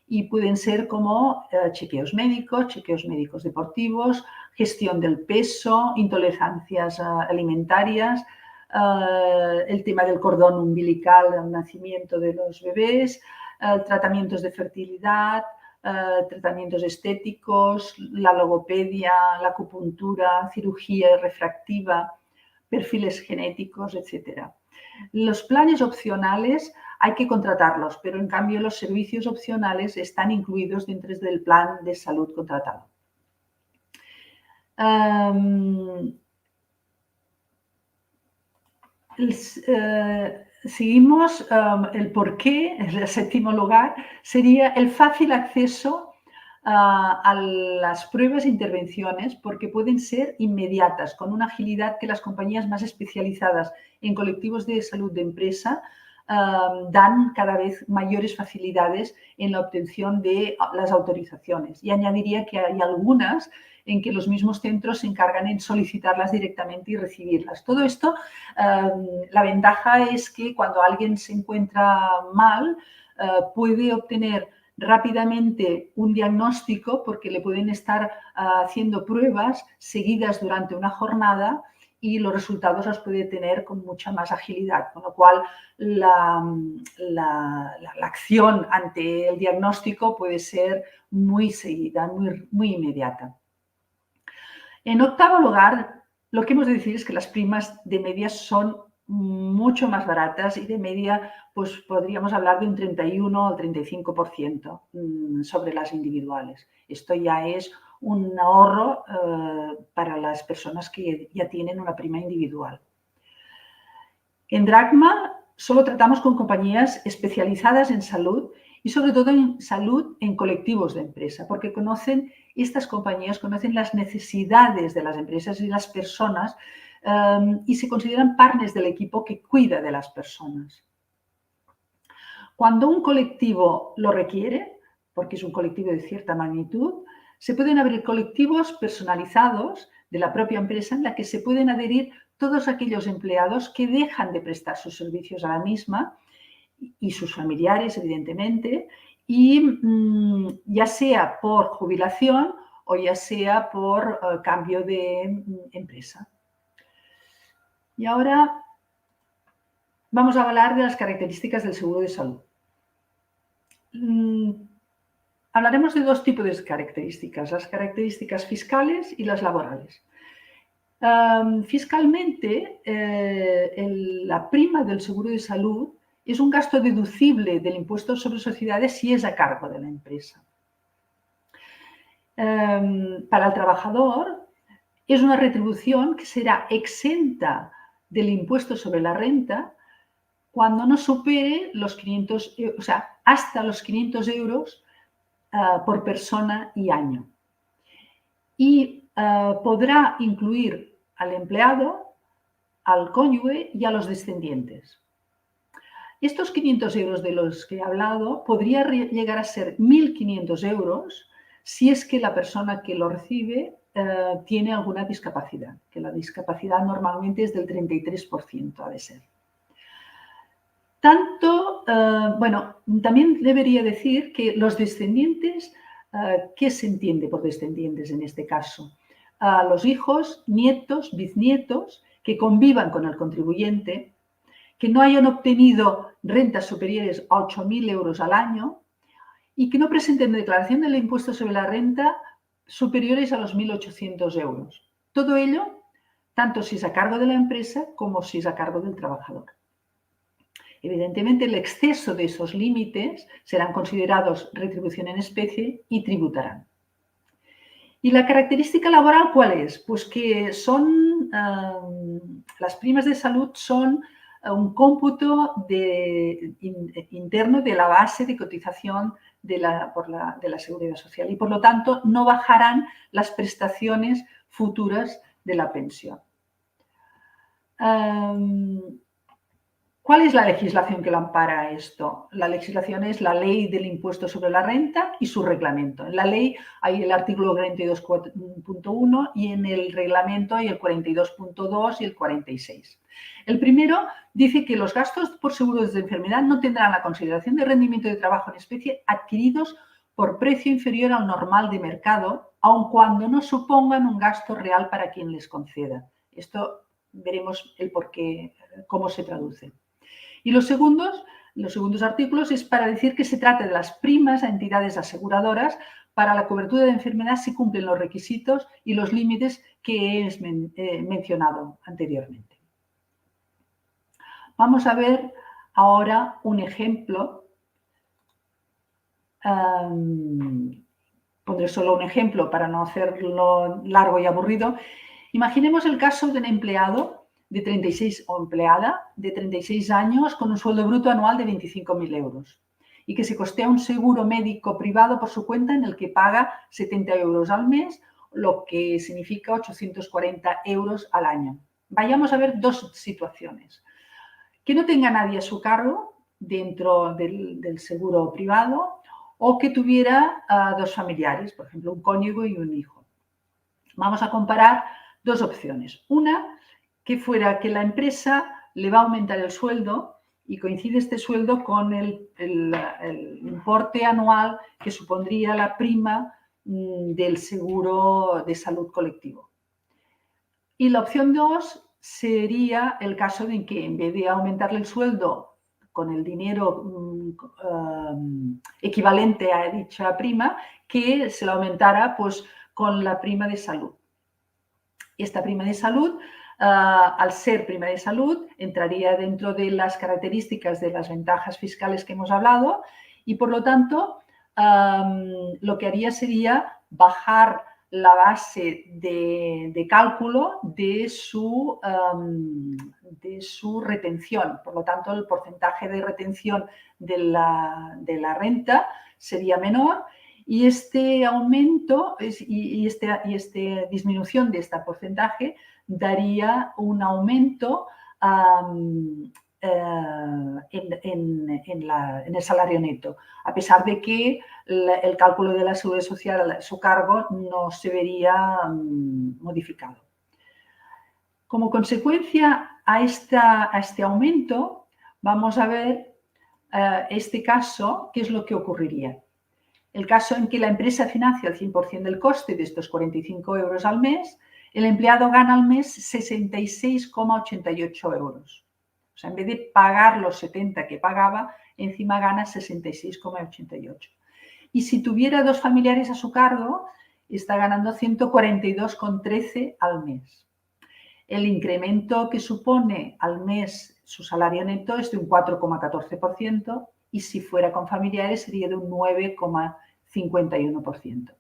y pueden ser como chequeos médicos deportivos, gestión del peso, intolerancias alimentarias, el tema del cordón umbilical al nacimiento de los bebés, tratamientos de fertilidad, tratamientos estéticos, la logopedia, la acupuntura, cirugía refractiva, perfiles genéticos, etc. Los planes opcionales hay que contratarlos, pero en cambio los servicios opcionales están incluidos dentro del plan de salud contratado. Seguimos el porqué, en el séptimo lugar, sería el fácil acceso a las pruebas e intervenciones porque pueden ser inmediatas, con una agilidad que las compañías más especializadas en colectivos de salud de empresa dan cada vez mayores facilidades en la obtención de las autorizaciones. Y añadiría que hay algunas en que los mismos centros se encargan en solicitarlas directamente y recibirlas. Todo esto, la ventaja es que cuando alguien se encuentra mal, puede obtener rápidamente un diagnóstico porque le pueden estar haciendo pruebas seguidas durante una jornada y los resultados los puede tener con mucha más agilidad, con lo cual la acción ante el diagnóstico puede ser muy seguida, muy inmediata. En octavo lugar, lo que hemos de decir es que las primas de media son mucho más baratas y de media pues podríamos hablar de un 31 al 35% sobre las individuales. Esto ya es un ahorro para las personas que ya tienen una prima individual. En Drachma solo tratamos con compañías especializadas en salud y sobre todo en salud en colectivos de empresa, porque estas compañías conocen las necesidades de las empresas y las personas y se consideran partners del equipo que cuida de las personas. Cuando un colectivo lo requiere, porque es un colectivo de cierta magnitud, se pueden abrir colectivos personalizados de la propia empresa en la que se pueden adherir todos aquellos empleados que dejan de prestar sus servicios a la misma y sus familiares, evidentemente, y ya sea por jubilación o ya sea por cambio de empresa. Y ahora vamos a hablar de las características del seguro de salud. Hablaremos de dos tipos de características, las características fiscales y las laborales. Fiscalmente, la prima del seguro de salud es un gasto deducible del impuesto sobre sociedades si es a cargo de la empresa. Para el trabajador es una retribución que será exenta del impuesto sobre la renta cuando no supere los 500, o sea, hasta los 500 euros por persona y año. Y podrá incluir al empleado, al cónyuge y a los descendientes. Estos 500 euros de los que he hablado podría llegar a ser 1.500 euros si es que la persona que lo recibe tiene alguna discapacidad, que la discapacidad normalmente es del 33%, ha de ser. También debería decir que los descendientes, ¿qué se entiende por descendientes en este caso? Los hijos, nietos, bisnietos que convivan con el contribuyente, que no hayan obtenido rentas superiores a 8.000 euros al año y que no presenten declaración del impuesto sobre la renta superiores a los 1.800 euros. Todo ello, tanto si es a cargo de la empresa como si es a cargo del trabajador. Evidentemente, el exceso de esos límites serán considerados retribución en especie y tributarán. ¿Y la característica laboral cuál es? Pues que las primas de salud son un cómputo interno de la base de cotización de la Seguridad Social y, por lo tanto, no bajarán las prestaciones futuras de la pensión. ¿Cuál es la legislación que lo ampara esto? La legislación es la Ley del Impuesto sobre la Renta y su reglamento. En la ley hay el artículo 42.1 y en el reglamento hay el 42.2 y el 46. El primero dice que los gastos por seguros de enfermedad no tendrán la consideración de rendimiento de trabajo en especie adquiridos por precio inferior al normal de mercado, aun cuando no supongan un gasto real para quien les conceda. Esto veremos el porqué, cómo se traduce. Y los segundos artículos es para decir que se trata de las primas a entidades aseguradoras para la cobertura de enfermedad si cumplen los requisitos y los límites que he mencionado anteriormente. Vamos a ver ahora un ejemplo. Pondré solo un ejemplo para no hacerlo largo y aburrido. Imaginemos el caso de un empleado de 36 o empleada de 36 años con un sueldo bruto anual de 25.000 euros y que se costea un seguro médico privado por su cuenta en el que paga 70 euros al mes, lo que significa 840 euros al año. Vayamos a ver dos situaciones. Que no tenga nadie a su cargo dentro del seguro privado o que tuviera dos familiares, por ejemplo, un cónyuge y un hijo. Vamos a comparar dos opciones. Una, que fuera que la empresa le va a aumentar el sueldo y coincide este sueldo con el importe anual que supondría la prima del seguro de salud colectivo. Y la opción 2 sería el caso en que en vez de aumentarle el sueldo con el dinero equivalente a dicha prima, que se lo aumentara pues, con la prima de salud. Y esta prima de salud, al ser prima de salud, entraría dentro de las características de las ventajas fiscales que hemos hablado y, por lo tanto, lo que haría sería bajar la base de cálculo de su retención. Por lo tanto, el porcentaje de retención de la renta sería menor y este aumento y esta disminución de este porcentaje daría un aumento en el salario neto, a pesar de que el cálculo de la seguridad social a su cargo no se vería modificado. Como consecuencia a este aumento, vamos a ver este caso, qué es lo que ocurriría. El caso en que la empresa financia el 100% del coste de estos 45 euros al mes, el empleado gana al mes 66,88 euros. O sea, en vez de pagar los 70 que pagaba, encima gana 66,88. Y si tuviera dos familiares a su cargo, está ganando 142,13 al mes. El incremento que supone al mes su salario neto es de un 4,14% y si fuera con familiares sería de un 9,51%.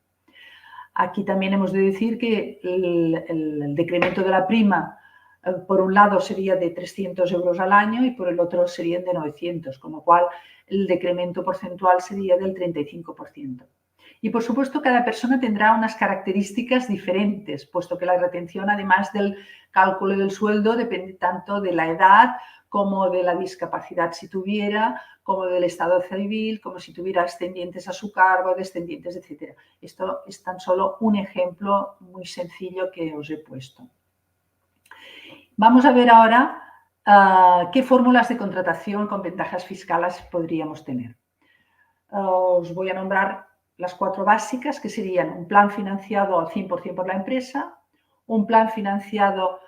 Aquí también hemos de decir que el decremento de la prima, por un lado, sería de 300 euros al año y por el otro serían de 900, con lo cual el decremento porcentual sería del 35%. Y, por supuesto, cada persona tendrá unas características diferentes, puesto que la retención, además del cálculo del sueldo, depende tanto de la edad como de la discapacidad si tuviera, como del estado civil, como si tuviera ascendientes a su cargo, descendientes, etc. Esto es tan solo un ejemplo muy sencillo que os he puesto. Vamos a ver ahora qué fórmulas de contratación con ventajas fiscales podríamos tener. Os voy a nombrar las 4 básicas, que serían un plan financiado al 100% por la empresa. Un plan financiado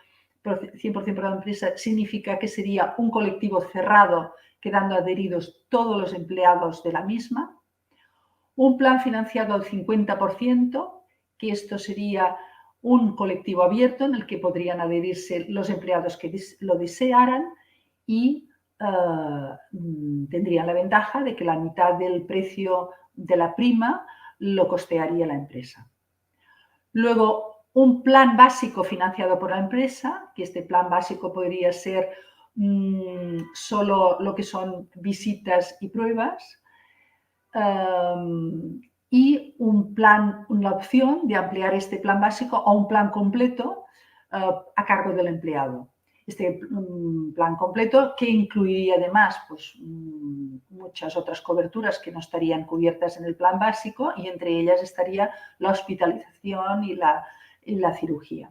100% por la empresa significa que sería un colectivo cerrado, quedando adheridos todos los empleados de la misma. Un plan financiado al 50%, que esto sería un colectivo abierto en el que podrían adherirse los empleados que lo desearan y tendrían la ventaja de que la mitad del precio de la prima lo costearía la empresa. Luego, un plan básico financiado por la empresa, que este plan básico podría ser solo lo que son visitas y pruebas, y una opción de ampliar este plan básico a un plan completo a cargo del empleado. Este plan completo que incluiría además pues, muchas otras coberturas que no estarían cubiertas en el plan básico y entre ellas estaría la hospitalización y la cirugía.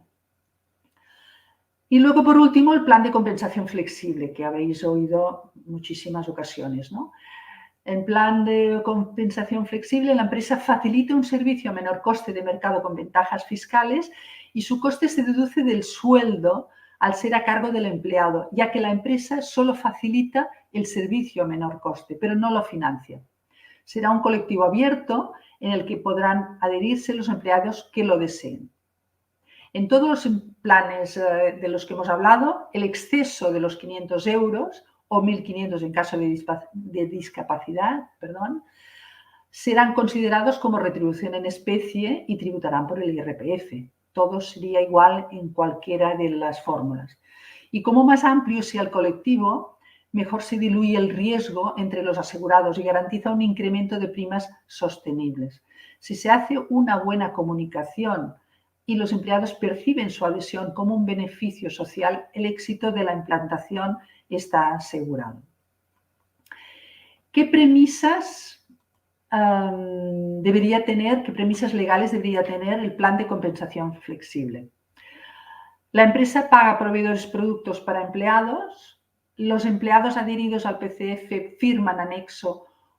Y luego, por último, el plan de compensación flexible, que habéis oído muchísimas ocasiones, ¿no? En plan de compensación flexible, la empresa facilita un servicio a menor coste de mercado con ventajas fiscales y su coste se deduce del sueldo al ser a cargo del empleado, ya que la empresa solo facilita el servicio a menor coste, pero no lo financia. Será un colectivo abierto en el que podrán adherirse los empleados que lo deseen. En todos los planes de los que hemos hablado, el exceso de los 500 euros o 1.500 en caso de discapacidad, serán considerados como retribución en especie y tributarán por el IRPF. Todo sería igual en cualquiera de las fórmulas. Y como más amplio sea el colectivo, mejor se diluye el riesgo entre los asegurados y garantiza un incremento de primas sostenibles. Si se hace una buena comunicación y los empleados perciben su adhesión como un beneficio social, el éxito de la implantación está asegurado. ¿Qué premisas qué premisas legales debería tener el plan de compensación flexible? La empresa paga proveedores productos para empleados. Los empleados adheridos al PCF firman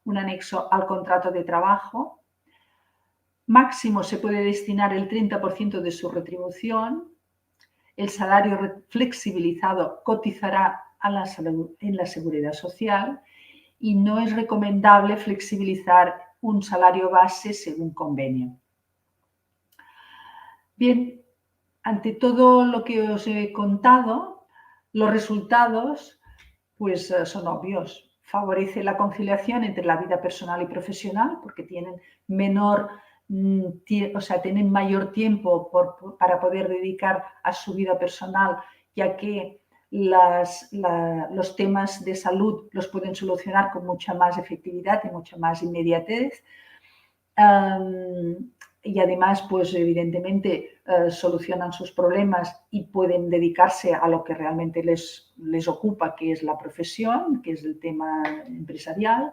un anexo al contrato de trabajo. Máximo se puede destinar el 30% de su retribución. El salario flexibilizado cotizará en la seguridad social y no es recomendable flexibilizar un salario base según convenio. Bien, ante todo lo que os he contado, los resultados pues son obvios. Favorece la conciliación entre la vida personal y profesional porque tienen tienen mayor tiempo para poder dedicar a su vida personal, ya que los temas de salud los pueden solucionar con mucha más efectividad y mucha más inmediatez. Y además, pues evidentemente solucionan sus problemas y pueden dedicarse a lo que realmente les ocupa, que es la profesión, que es el tema empresarial.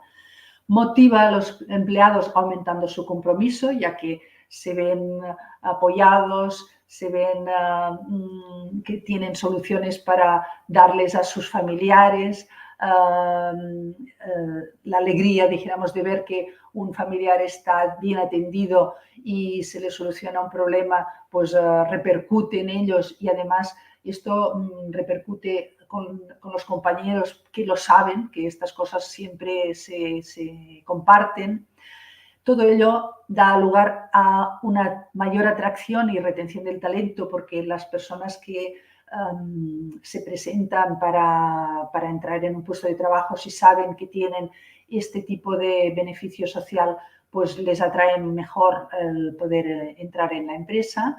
Motiva a los empleados aumentando su compromiso, ya que se ven apoyados, se ven que tienen soluciones para darles a sus familiares, la alegría, dijéramos, de ver que un familiar está bien atendido y se le soluciona un problema, pues repercute en ellos y además esto repercute con los compañeros que lo saben, que estas cosas siempre se comparten. Todo ello da lugar a una mayor atracción y retención del talento porque las personas que se presentan para entrar en un puesto de trabajo, si saben que tienen este tipo de beneficio social, pues les atraen mejor el poder entrar en la empresa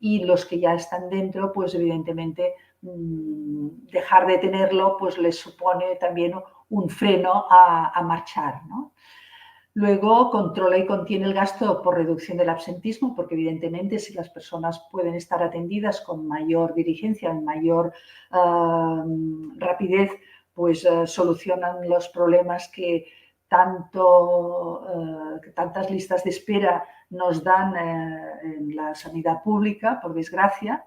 y los que ya están dentro, pues evidentemente dejar de tenerlo pues les supone también un freno a marchar, ¿no? Luego, controla y contiene el gasto por reducción del absentismo, porque evidentemente si las personas pueden estar atendidas con mayor diligencia, en mayor rapidez, pues solucionan los problemas que tantas listas de espera nos dan en la sanidad pública, por desgracia.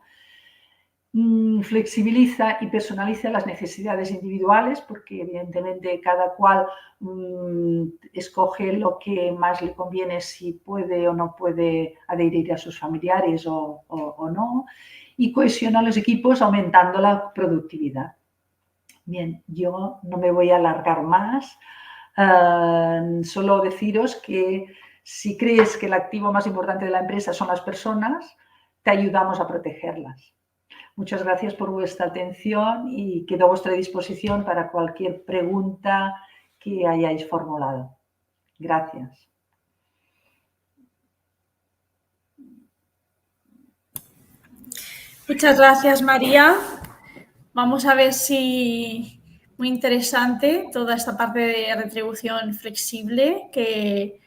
Flexibiliza y personaliza las necesidades individuales porque evidentemente cada cual escoge lo que más le conviene, si puede o no puede adherir a sus familiares o no, y cohesiona los equipos aumentando la productividad. Bien, yo no me voy a alargar más, solo deciros que si crees que el activo más importante de la empresa son las personas, te ayudamos a protegerlas. Muchas gracias por vuestra atención y quedo a vuestra disposición para cualquier pregunta que hayáis formulado. Gracias. Muchas gracias, María. Vamos a ver si muy interesante toda esta parte de retribución flexible que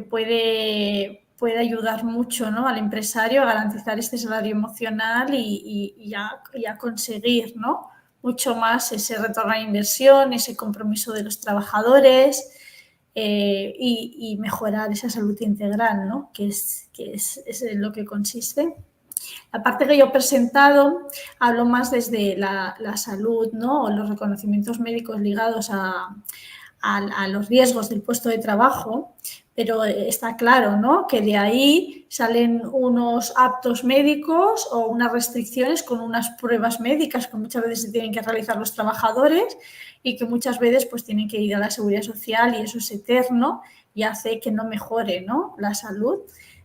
puede ayudar mucho, ¿no?, al empresario a garantizar este salario emocional y a conseguir, ¿no?, mucho más ese retorno a la inversión, ese compromiso de los trabajadores y mejorar esa salud integral, ¿no?, que es en lo que consiste. La parte que yo he presentado hablo más desde la salud, ¿no?, o los reconocimientos médicos ligados a los riesgos del puesto de trabajo, pero está claro, ¿no?, que de ahí salen unos aptos médicos o unas restricciones con unas pruebas médicas que muchas veces se tienen que realizar los trabajadores y que muchas veces pues tienen que ir a la seguridad social y eso es eterno y hace que no mejore, ¿no?, la salud.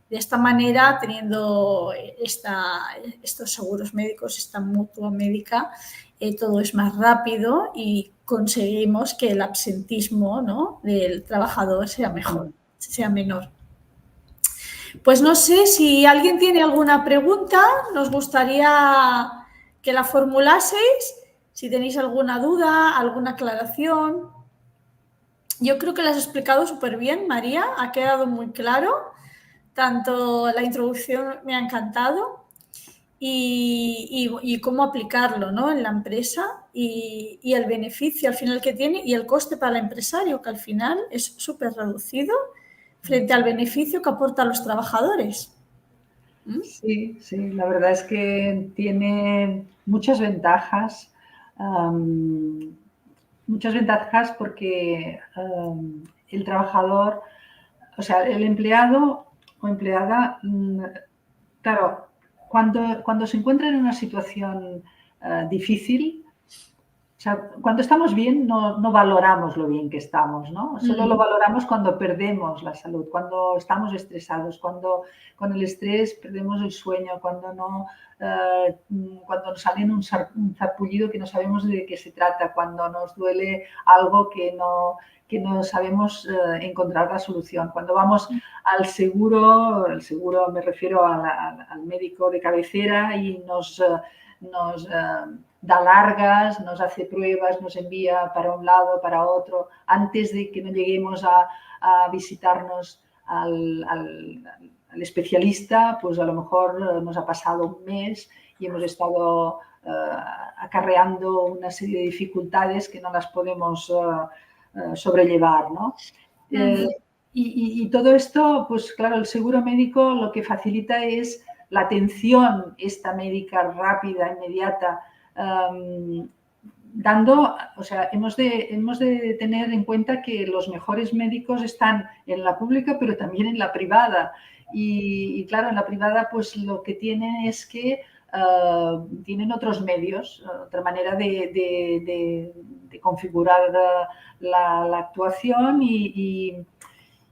De esta manera, teniendo estos seguros médicos, esta mutua médica, todo es más rápido y conseguimos que el absentismo, ¿no?, del trabajador sea mejor, sea menor. Pues no sé si alguien tiene alguna pregunta, nos gustaría que la formulaseis, si tenéis alguna duda, alguna aclaración. Yo creo que lo has explicado súper bien, María, ha quedado muy claro. Tanto la introducción me ha encantado y cómo aplicarlo, ¿no?, en la empresa y el beneficio al final que tiene y el coste para el empresario, que al final es súper reducido frente al beneficio que aporta a los trabajadores. Sí, sí, la verdad es que tiene muchas ventajas porque el trabajador, o sea, el empleado o empleada, claro, cuando se encuentra en una situación difícil, o sea, cuando estamos bien no valoramos lo bien que estamos, ¿no? Solo lo valoramos cuando perdemos la salud, cuando estamos estresados, cuando con el estrés perdemos el sueño, cuando nos sale un sarpullido que no sabemos de qué se trata, cuando nos duele algo que no sabemos encontrar la solución. Cuando vamos al seguro me refiero al médico de cabecera y nos da largas, nos hace pruebas, nos envía para un lado, para otro, antes de que no lleguemos a visitarnos al especialista, pues a lo mejor nos ha pasado un mes y hemos estado acarreando una serie de dificultades que no las podemos sobrellevar, ¿no? Y todo esto, pues claro, el seguro médico lo que facilita es la atención esta médica rápida, inmediata, o sea, hemos de tener en cuenta que los mejores médicos están en la pública, pero también en la privada. Y claro, en la privada, pues lo que tienen es que tienen otros medios, otra manera de configurar la actuación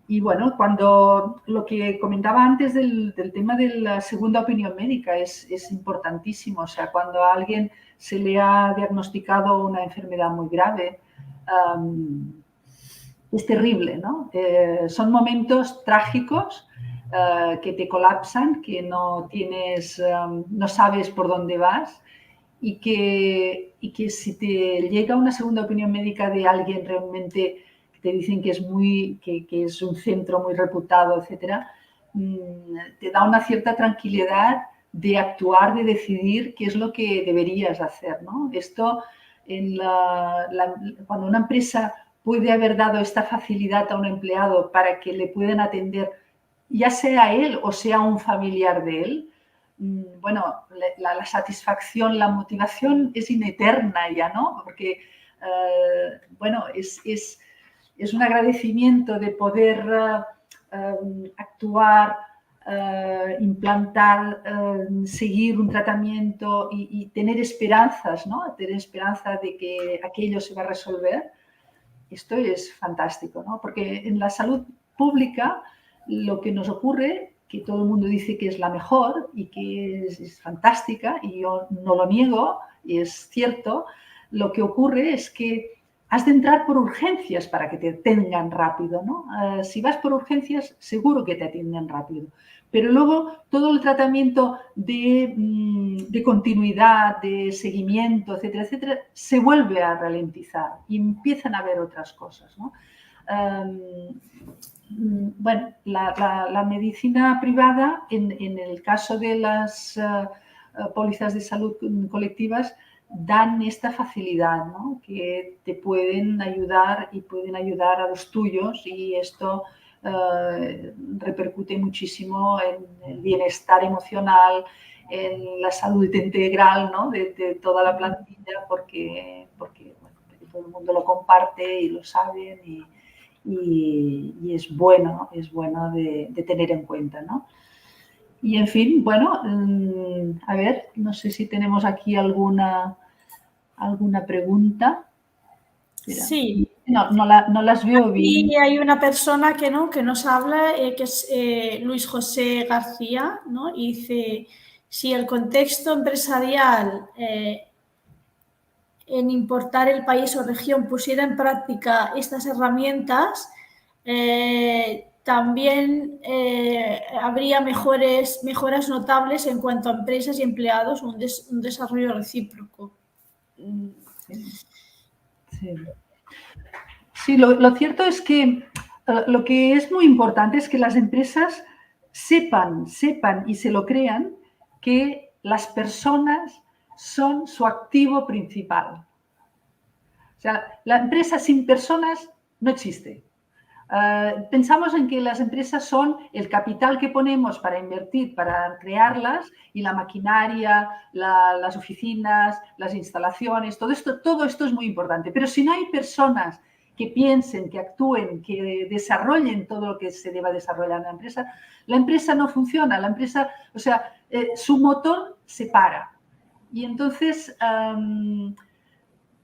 y bueno, cuando lo que comentaba antes del tema de la segunda opinión médica es importantísimo. O sea, cuando a alguien se le ha diagnosticado una enfermedad muy grave, es terrible, ¿no? Son momentos trágicos que te colapsan, que no sabes por dónde vas y que si te llega una segunda opinión médica de alguien realmente te dicen que es un centro muy reputado, etcétera, te da una cierta tranquilidad de actuar, de decidir qué es lo que deberías hacer, ¿no? Esto, cuando una empresa puede haber dado esta facilidad a un empleado para que le puedan atender, ya sea él o sea un familiar de él, bueno, la satisfacción, la motivación es ineterna ya, ¿no? Porque, bueno, es un agradecimiento de poder actuar, implantar, seguir un tratamiento y tener esperanzas, ¿no? Tener esperanza de que aquello se va a resolver. Esto es fantástico, ¿no? Porque en la salud pública lo que nos ocurre, que todo el mundo dice que es la mejor y que es fantástica, y yo no lo niego, y es cierto, lo que ocurre es que has de entrar por urgencias para que te atiendan rápido, ¿no? Si vas por urgencias, seguro que te atienden rápido. Pero luego todo el tratamiento de continuidad, de seguimiento, etcétera, etcétera, se vuelve a ralentizar y empiezan a haber otras cosas, ¿no? Bueno, la medicina privada, en el caso de las pólizas de salud colectivas, dan esta facilidad, ¿no? Que te pueden ayudar y pueden ayudar a los tuyos, y esto repercute muchísimo en el bienestar emocional, en la salud integral, ¿no? de toda la plantilla, porque bueno, todo el mundo lo comparte y lo saben y es bueno de tener en cuenta, ¿no? Y en fin, bueno, a ver, no sé si tenemos aquí alguna pregunta. Espera. Sí. No las veo bien. Y hay una persona que nos habla, que es Luis José García, ¿no? Y dice, si el contexto empresarial importar el país o región pusiera en práctica estas herramientas, también habría mejoras notables en cuanto a empresas y empleados, un desarrollo recíproco. Sí, lo cierto es que lo que es muy importante es que las empresas sepan y se lo crean que las personas son su activo principal. O sea, la empresa sin personas no existe. Pensamos en que las empresas son el capital que ponemos para invertir, para crearlas, y la maquinaria, las oficinas, las instalaciones, todo esto es muy importante. Pero si no hay personas que piensen, que actúen, que desarrollen todo lo que se deba desarrollar en la empresa no funciona. La empresa, o sea, su motor se para. Y entonces,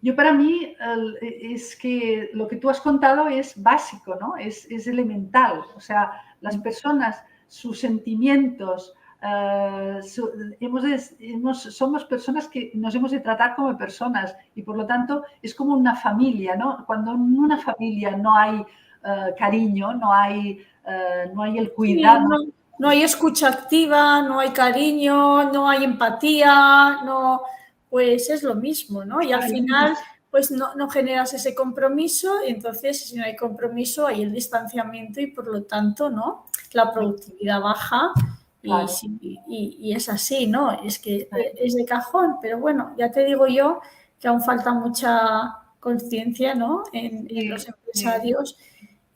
yo para mí es que lo que tú has contado es básico, ¿no? Es elemental. O sea, las personas, sus sentimientos, somos personas que nos hemos de tratar como personas y por lo tanto es como una familia, ¿no? Cuando en una familia no hay cariño, no hay el cuidado. Sí, no hay escucha activa, no hay cariño, no hay empatía, pues es lo mismo, ¿no? Y al final, pues no generas ese compromiso y entonces si no hay compromiso hay el distanciamiento y por lo tanto, ¿no? La productividad baja y es así, ¿no? Es que es de cajón, pero bueno, ya te digo yo que aún falta mucha conciencia, ¿no? En los empresarios.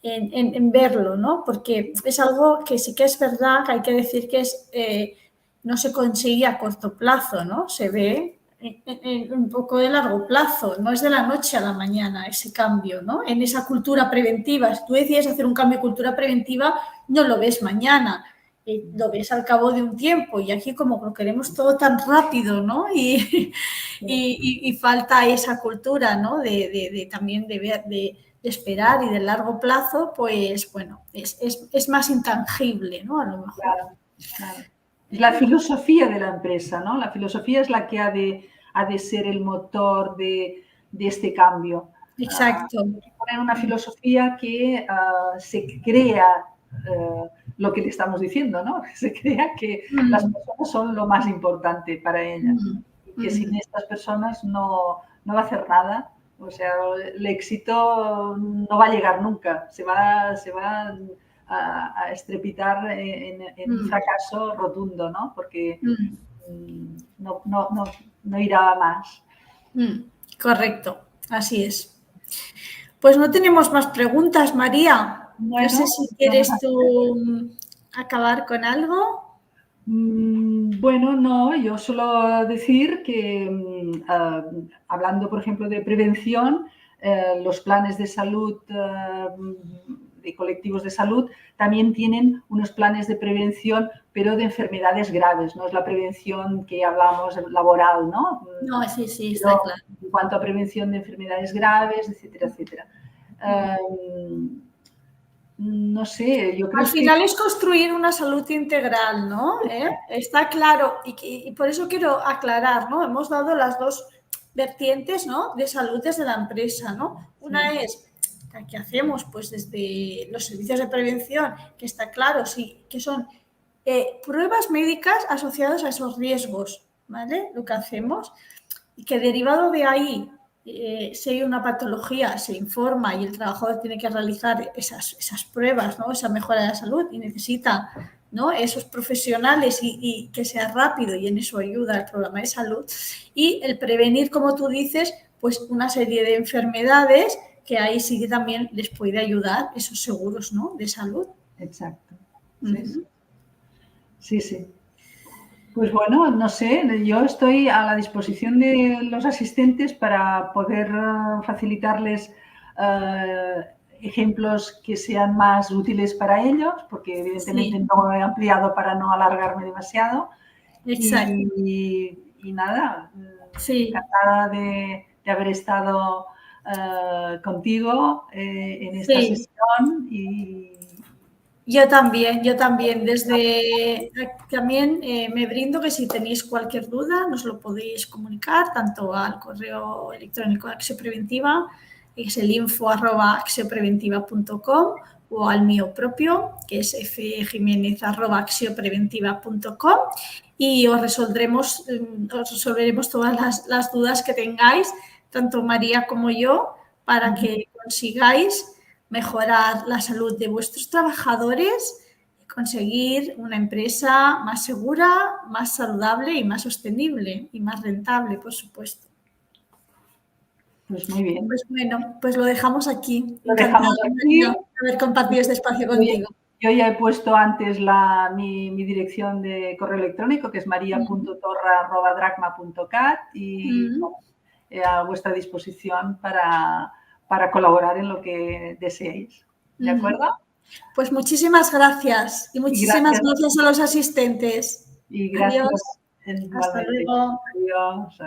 En verlo, ¿no? Porque es algo que sí que es verdad que hay que decir que no se consigue a corto plazo, ¿no? Se ve en un poco de largo plazo, no es de la noche a la mañana ese cambio, ¿no? En esa cultura preventiva, si tú decides hacer un cambio de cultura preventiva, no lo ves mañana, lo ves al cabo de un tiempo y aquí como lo queremos todo tan rápido, ¿no? Y falta esa cultura, ¿no? También de ver, de esperar y de largo plazo, pues bueno, es más intangible, ¿no? A lo mejor. Claro. Es la filosofía de la empresa, ¿no? La filosofía es la que ha de ser el motor de este cambio. Exacto. Poner una filosofía que se crea lo que le estamos diciendo, ¿no? Se crea que las personas son lo más importante para ella y que sin estas personas no va a hacer nada. O sea, el éxito no va a llegar nunca, se va a estrepitar en un fracaso rotundo, ¿no? Porque no irá a más. Correcto, así es. Pues no tenemos más preguntas, María. Bueno, no sé si quieres tú acabar con algo. Bueno, no, yo suelo decir que hablando, por ejemplo, de prevención, los planes de salud, de colectivos de salud, también tienen unos planes de prevención, pero de enfermedades graves, no es la prevención que hablamos laboral, ¿no? No, sí, está claro. En cuanto a prevención de enfermedades graves, etcétera, etcétera. No sé, yo creo que... Al final es construir una salud integral, ¿no? Está claro, y por eso quiero aclarar, ¿no? Hemos dado las dos vertientes, ¿no? De salud desde la empresa, ¿no? Una es que hacemos pues desde los servicios de prevención, que está claro, sí, que son pruebas médicas asociadas a esos riesgos, ¿vale? Lo que hacemos, y que derivado de ahí, si hay una patología, se informa y el trabajador tiene que realizar esas pruebas, ¿no? Esa mejora de la salud y necesita, ¿no? Esos profesionales y que sea rápido y en eso ayuda el programa de salud. Y el prevenir, como tú dices, pues una serie de enfermedades que ahí sí que también les puede ayudar esos seguros, ¿no? De salud. Exacto. Sí. Pues bueno, no sé, yo estoy a la disposición de los asistentes para poder facilitarles ejemplos que sean más útiles para ellos, porque evidentemente no he ampliado para no alargarme demasiado. Exacto. Y nada, encantada de haber estado contigo en esta sesión y Yo también. También me brindo que si tenéis cualquier duda nos lo podéis comunicar tanto al correo electrónico de Acció Preventiva, que es el info@accionpreventiva.com, o al mío propio, que es fjimenez@accionpreventiva.com, y os resolveremos todas las dudas que tengáis, tanto María como yo, para que consigáis mejorar la salud de vuestros trabajadores y conseguir una empresa más segura, más saludable y más sostenible y más rentable, por supuesto. Pues muy bien. Pues bueno, pues lo dejamos aquí. Lo dejamos aquí. Haber compartido este espacio contigo. Yo ya he puesto antes mi dirección de correo electrónico, que es maria.torra@dracma.cat, y a vuestra disposición para colaborar en lo que deseéis. ¿De acuerdo? Pues muchísimas gracias y muchísimas gracias a los asistentes. Y gracias. Adiós. Hasta luego. Adiós.